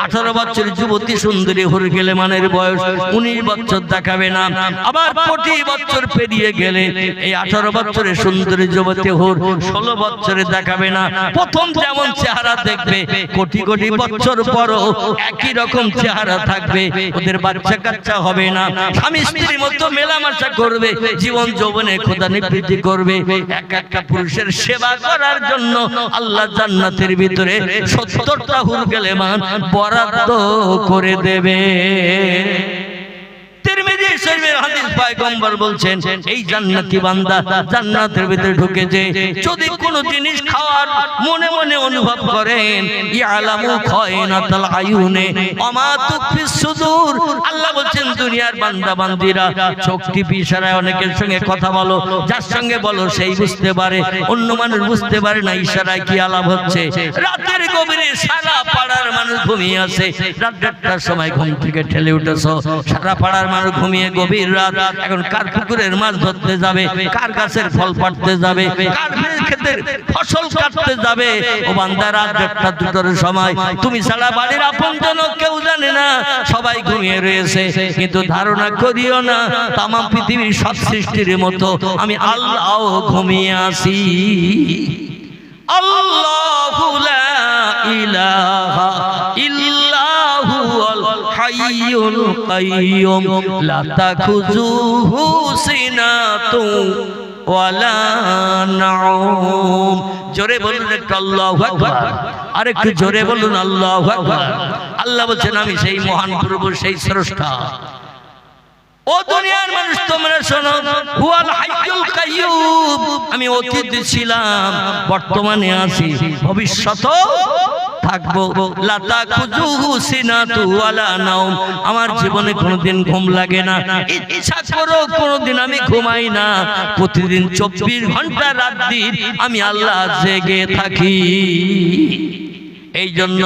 18 বছরের যুবতী সুন্দরী হুরগেলেমানের বয়স 19 বছর দেখাবে না। আবার কোটি বছর পেরিয়ে গেলে এই 18 বছরের সুন্দরী যুবতী হুর 16 বছরে দেখাবে না। প্রথম যেমন চেহারা দেখবে, কোটি কোটি বছর পরও একই রকম চেহারা থাকবে। ওদের বাচ্চা কাচ্চা হবে না, স্বামী স্ত্রীর মতো মেলামেশা করবে, জীবন যৌবনে খোদা নিবৃত্তি করবে। এক একটা পুরুষের সেবা করার জন্য আল্লাহ জান্নাতের ভিতরে 70টা হুরগেলেমান বরাদ্দ করে দেবে। তিরমিজি শরীফের হাদিস পয়গম্বর বলছেন, এই জান্নাতি বান্দা জান্নাতের ভিতরে ঢুকেছে, যদি কোনো জিনিস খাওয়ার মনে মনে অনুভব করেন, ইয়ালামু খায়নাতাল আয়ুনে ওমা তুকফিস সুদূর। আল্লাহ বলছেন দুনিয়ার বান্দা বান্দিরা চোখ টিপে ইশারায় অনেকের সঙ্গে কথা বলো, যার সঙ্গে বলো সেই বুঝতে পারে, অন্য মানুষ বুঝতে পারে না ইশারায় কি আলাপ হচ্ছে। রাতের গভীরে সারা পাড়ার মানুষ ঘুমিয়ে আছে, রাত 1টার সময় ঘুম থেকে ঠেলে উঠেছো, সারা পাড়ার মানুষ ঘুমিয়ে, গভীর রাত, এখন কার পুকুরের মাছ ধরতে যাবে, কার গাছের ফল পাড়তে যাবে, কার ক্ষেতের ফসল কাটতে যাবে। ও বান্দা, রাত 1টা 2টার সময় তুমি ছাড়া বাড়ির আপনজন কেউ জানে না, সবাই ঘুমিয়ে রয়েছে। কিন্তু ধারণা করিও না, তামাম পৃথিবীর সব সৃষ্টির মতো আমি আল্লাহ ঘুমিয়ে আছি। আল্লাহু লা ইলাহা ইল্লাহু আল হাইয়ুল কাইয়্যুম লা তাখুযুহু সিনাতুন ওয়ালা নাউম। জোরে বলুন একটু আল্লাহু আকবার, আর একটু জোরে বলুন আল্লাহু আকবার। আল্লাহ বলছেন আমি সেই মহান প্রভু, সেই স্রষ্টা। ও দুনিয়ার মানুষ তোমরা শোনো, হুয়াল হাইয়ুল কাইয়্যুম, আমি অতীত ছিলাম, বর্তমানে আছি, ভবিষ্যতেও থাকবো। লা তাখুযুহু সিনাতু ওয়ালা নাওম, আমার জীবনে কোনোদিন ঘুম লাগে না, ইচ্ছা করো কোনোদিন আমি ঘুমাই না। প্রতিদিন 24 ঘন্টা রাত দিন আমি আল্লাহ জেগে থাকি। এই জন্য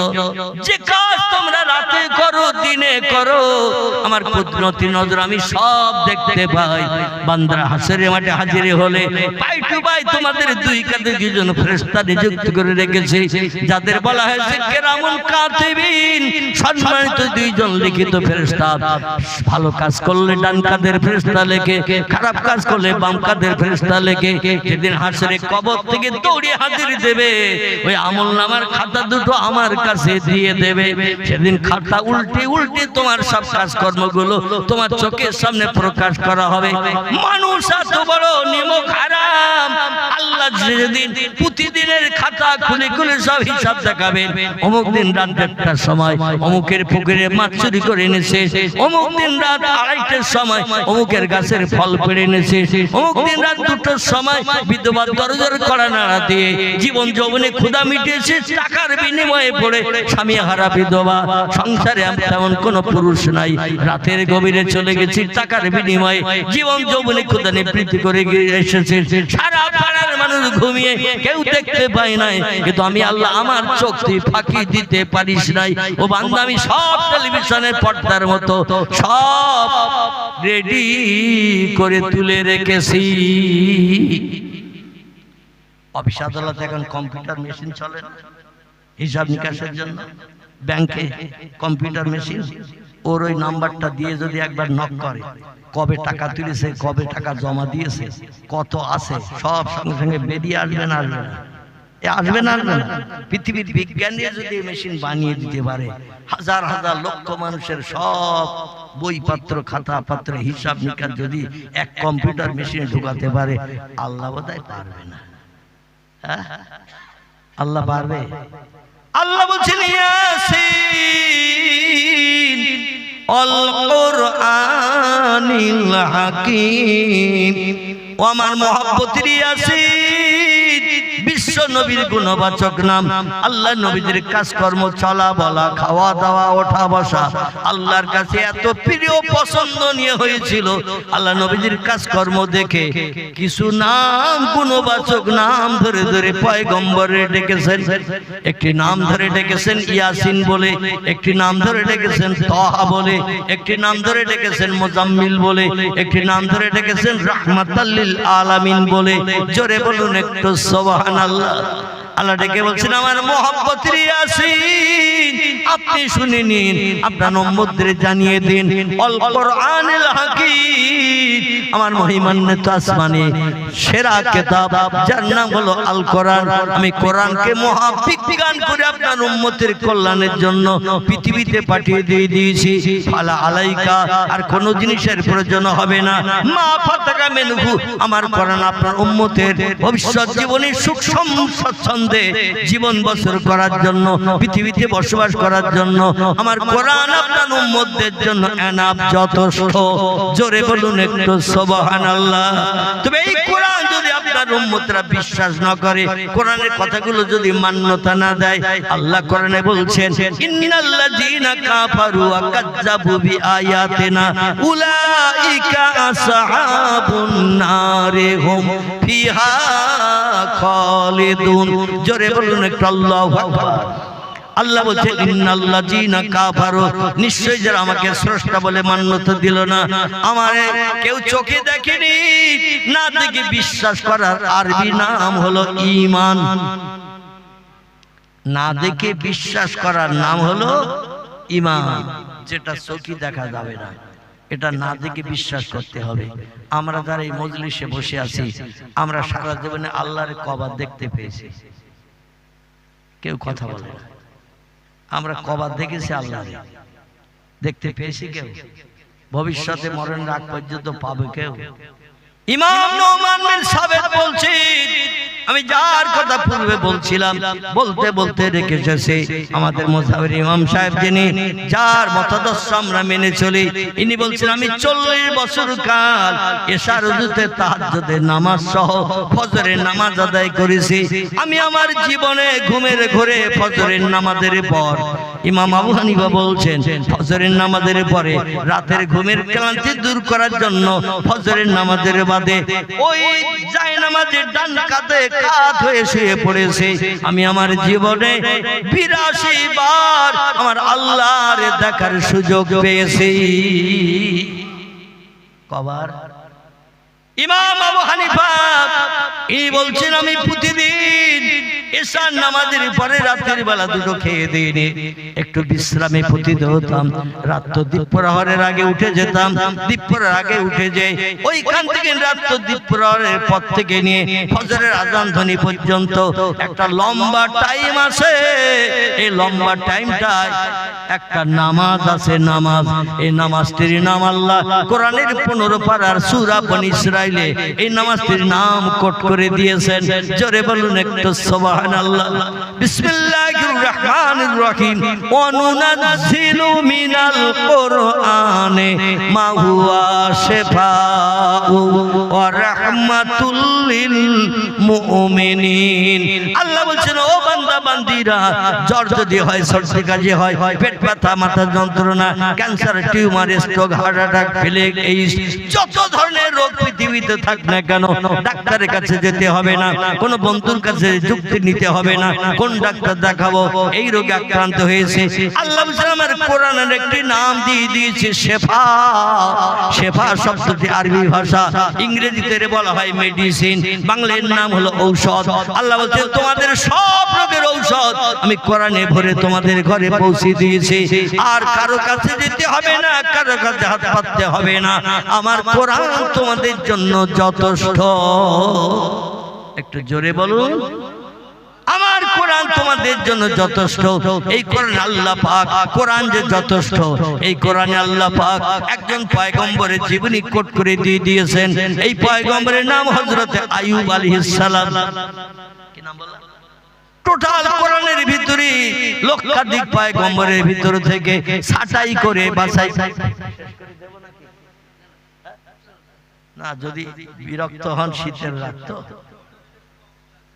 যে কাজ তোমরা রাতে করো দিনে করো, আমার কুদরতি নজর আমি সব দেখতে পাই। বান্দারা হাসরের মাঠে হাজির হলে পাই টু পাই তোমাদের দুই কাঁধে দুজন ফেরেশতা নিযুক্ত করে রেখেছে, যাদের বলা হয়েছে কিরামুন কাতিবিন, সম্মানিত দুইজন লিখিত ফেরেশতা। ভালো কাজ করলে ডান কাঁধের ফেরেশতা লেখে, খারাপ কাজ করলে বাম কাঁধের ফেরেশতা লেখে। যেদিন হাসরে কবর থেকে দৌড়ে হাজির দেবে, ওই আমলনামার খাতা দুটো আমার কাছে দিয়ে দেবে। সেদিন খাতা উল্টে উল্টে তোমার সব কাজকর্মগুলো তোমার চোখের সামনে প্রকাশ করা হবে। মানুষ এত বড় নিমক হারাম, আল্লাহ যেদিন প্রতিদিনের খাতা খুলে খুলে সব হিসাব দেখাবেন। অমুক দিন রাত 1টার সময় অমুকের পুকুরে মাছ চুরি করে এনেছে, অমুক দিন রাত 2:30টার সময় অমুকের গাছের ফল পেড়ে এনেছে, অমুক দিন রাত 2টার সময় বিধবা দরজার কড়া নাড়া দিয়ে জীবন যৌবনে ক্ষুধা মিটিয়েছে, টাকার বিনিময়ে পড়ে স্বামী হারা বিধবা। সংসারে তেমন কোন পুরুষ নাই, রাতের গভীরে চলে গেছি, টাকার বিনিময়ে জীবন যৌবনে ক্ষুধা নিবৃত্তি করে এসেছে। সারা পাড়ার মানুষ ঘুমিয়ে, কেউ দেখতে পায় নাই, কিন্তু আমি আল্লাহ আমার চোখ তুই ফাঁকি দিতে পারিস নাই। ও বান্দা, আমি সব টেলিভিশনের পর্দার মতো সব রেডি করে তুলে রেখেছি। অফিস আদালতে এখন কম্পিউটার মেশিন চলে না হিসাব নিকাশের জন্য, ব্যাংকে কম্পিউটার মেশিন, ওর ওই নাম্বারটা দিয়ে যদি একবার নক করে, কবে টাকা তুলেছে, কবে টাকা জমা দিয়েছে, কত আছে, সব সঙ্গে সঙ্গে বেরিয়ে আসবে না আসবে না, আসবে না আসবে না। পৃথিবীর বিজ্ঞানী যদি মেশিন বানিয়ে দিতে পারে, হাজার হাজার লক্ষ মানুষের সব বইপত্র খাতা পত্র হিসাব নিকাশ যদি এক কম্পিউটার মেশিনে ঢুকাতে পারে, আল্লাহ বোধহয় পারবে না। হ্যাঁ, আল্লাহ পারবে? আল্লাহ বলছেন ইয়াসিন আল কুরআনিল হাকীম, ও ও আমার মহব্বতের ইয়াসিন, বিশ্ব নবীর গুণবাচক নাম। আল্লাহ নবীদের কাজকর্ম, চলা বলা, খাওয়া দাওয়া, ওঠা বসা আল্লাহর কাছে এত প্রিয় পছন্দনীয় হয়েছিল। আল্লাহ নবীদের কাজকর্ম দেখে কিছু নাম, গুণবাচক নাম ধরে ধরে পয়গম্বরে ডেকেছেন। একটি নাম ধরে ডেকেছেন ইয়াসিন বলে, একটি নাম ধরে ডেকেছেন তাহা বলে, একটি নাম ধরে ডেকেছেন মুজাম্মিল বলে, একটি নাম ধরে ডেকেছেন রাহমাতাল লিল আলামিন বলে। জোরে বলুন একটু সুবহানাল্লাহ। আল্লাহ ডেকে বলছেন, আমার মহব্বতের ইয়াসিন, আপনি শুনে নিন, আপনার উম্মতদের জানিয়ে দিন, আল কোরআনুল হাকীম, আমার মহিমান্বিত আসমানি সেরা কিতাব, যার নাম হলো আল কোরআন। আমি কোরআনকে মহাবিজ্ঞান করে আপনার উম্মতের কল্যাণের জন্য পৃথিবীতে পাঠিয়ে দিয়ে দিয়েছি। ফালা আলাইকা, আর কোন জিনিসের প্রয়োজন হবে না। মা ফাতাকা মিনহু, আমার কোরআন আপনার উম্মতের ভবিষ্যৎ জীবনে সুখ স্বাচ্ছন্দ্যে জীবন বছর করার জন্য, পৃথিবীতে বসবাস করার জন্য আমার কোরআন আপনার উম্মতদের জন্য এনাফ, যথেষ্ট। জোরে বলুন একটু সুবহানাল্লাহ। তবে এই কোরআন যদি আপনার উম্মতরা বিশ্বাস না করে, কোরআনের কথাগুলো যদি মান্যতা না দেয়, আল্লাহ কোরআনে বলছেন, ইন্নাল্লাযীনা কাফারু ওয়া কাযযাবু বিআয়াতিনা উলাইকা আসহাবুন নারি হুম ফিহা খালিদুন। জোরে বলুন একটু আল্লাহু আকবার। আল্লাহ বলছেন, ইন্নাল্লাযীনা কাফারু, নিশ্চয় যারা আমাকে স্রষ্টা বলে মান্যতা দিল না, আমারে কেউ চোখে দেখেনি, না দেখে বিশ্বাস করার আরবি নাম হলো ঈমান। না দেখে বিশ্বাস করার নাম হলো ঈমান, যেটা চোখে দেখা যাবে না, এটা না দেখে বিশ্বাস করতে হবে। আমরা যারা এই মজলিসে বসে আছি, আমরা সারা জীবনে আল্লাহর কবার দেখতে পেয়েছি? কেউ কথা বলে না। আমরা কবার দেখেছি আল্লাহ দেখতে পেয়েছি? কেউ? ভবিষ্যতে মরণের আগ পর্যন্ত পাবে কেউ? ইমাম নোমান বিন সাবিত বলছেন, আমি যার কথা পূর্বে বলছিলাম, বলতে বলতে রেখে এসেছি, আমাদের মুজাহির ইমাম সাহেব, যিনি যার মতাদর্শ আমরা মেনে চলি, ইনি বলছেন, আমি 40 বছর কাল এশার ওযুতে তাহাজ্জুদের নামাজ সহ ফজরের নামাজ আদায় করেছি। আমি আমার জীবনে ঘুমের ঘোরে ফজরের নামাজের পর, ইমাম আবু হানিফা বলছেন, ফজরের নামাজের পরে রাতের ঘুমের ক্লান্তি দূর করার জন্য ফজরের নামাজের বাদে ওই জায়নামাজের ডান কাঁধে কাত হয়ে শুয়ে পড়েছি। আমি আমার জীবনে 82 বার আমার আল্লাহর দেখার সুযোগ পেয়েছি। কবার? ইমাম আবু হানিফা ইনি বলছেন, আমি প্রতিদিন এশার নামাজের পরে রাতের বেলা দুটো খেয়ে দিয়ে একটু বিশ্রামে পতিত হতাম। রাত তো দ্বীপ প্রহরের আগে উঠে যেতাম, দ্বীপ প্রহরের আগে উঠে যাই, ওইখান থেকে রাত তো দ্বীপ প্রহরের পর থেকে নিয়ে ফজরের আযান ধ্বনি পর্যন্ত একটা লম্বা টাইম আছে। এই লম্বা টাইমটায় একটা নামাজ আছে, নামাজ। এই নামাজটির নাম আল্লাহ কোরআনের 15 পারার সূরা বনী ইসরাইলে এই নামাজটির নাম কোট করে দিয়েছেন। জোরে বলুন একটু সুবহানাল্লাহ। বিসমিল্লাহির রহমানির রহিম। ওয়া নুনাজ্জিলু মিনাল কুরআনি মা হুয়া শিফাউ ওয়া রাহমাতুল লিল মুমিনিন। আল্লাহ বলছেন, ও বান্দা বান্দিরা, জ্বর যদি হয়, সর্দি কাশি হয়, পেট ব্যথা, মাথা যন্ত্রণা, cancer, tumour, stroke, heart attack, plague, AIDS, যত ধরনের রোগ পৃথিবীতে থাক না কেন, ডাক্তারের কাছে যেতে হবে না, কোন বন্ধুর কাছে যুক্তি নিতে হবে না, কোন ডাক্তার দেখাবো, এই রোগে আক্রান্ত হয়েছে, আল্লাহ আমার কোরআনের একটি নাম দিয়ে দিয়েছে, শেফা। শেফা শব্দটি আরবি ভাষা, ইংরেজিতে বলা হয় মেডিসিন, বাংলার নাম হলো ঔষধ। আল্লাহ বলছে, তোমাদের সব রোগের ঔষধ আমি কোরআনে ভরে তোমাদের ঘরে পৌঁছে দিয়েছি। আর কারো কাছে যেতে হবে না, কারো কাছে হাত পাততে হবে না, আমার কোরআন তোমাদের জন্য যথেষ্ট। একটু জোরে বলুন, আমার কোরআন তোমাদের জন্য যথেষ্ট। এই কোরআন আল্লাহ পাক, কোরআন যে যথেষ্ট, এই কোরআনে আল্লাহ পাক একজন পয়গম্বরের জীবনী কোট করে দিয়ে দিয়েছেন। এই পয়গম্বরের নাম হযরত আইয়ুব আলাইহিস সালাম। কি নাম বললাম? টোটাল কোরআনের ভিতরে লক্ষাধিক পয়গম্বরের ভিতর থেকে ছাঁটাই করে বাছাই। না যদি বিরক্ত হন শীতের রাত তো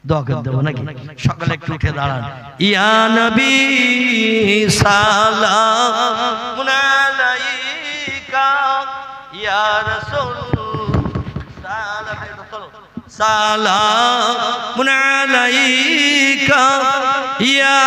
দোয়া করে দেবো নাকি? সকালে একটু উঠে দাঁড়ান। ইয়া নবী সালামুন আলাইকা ইয়া রাসূল সালামুন আলাইকা ইয়া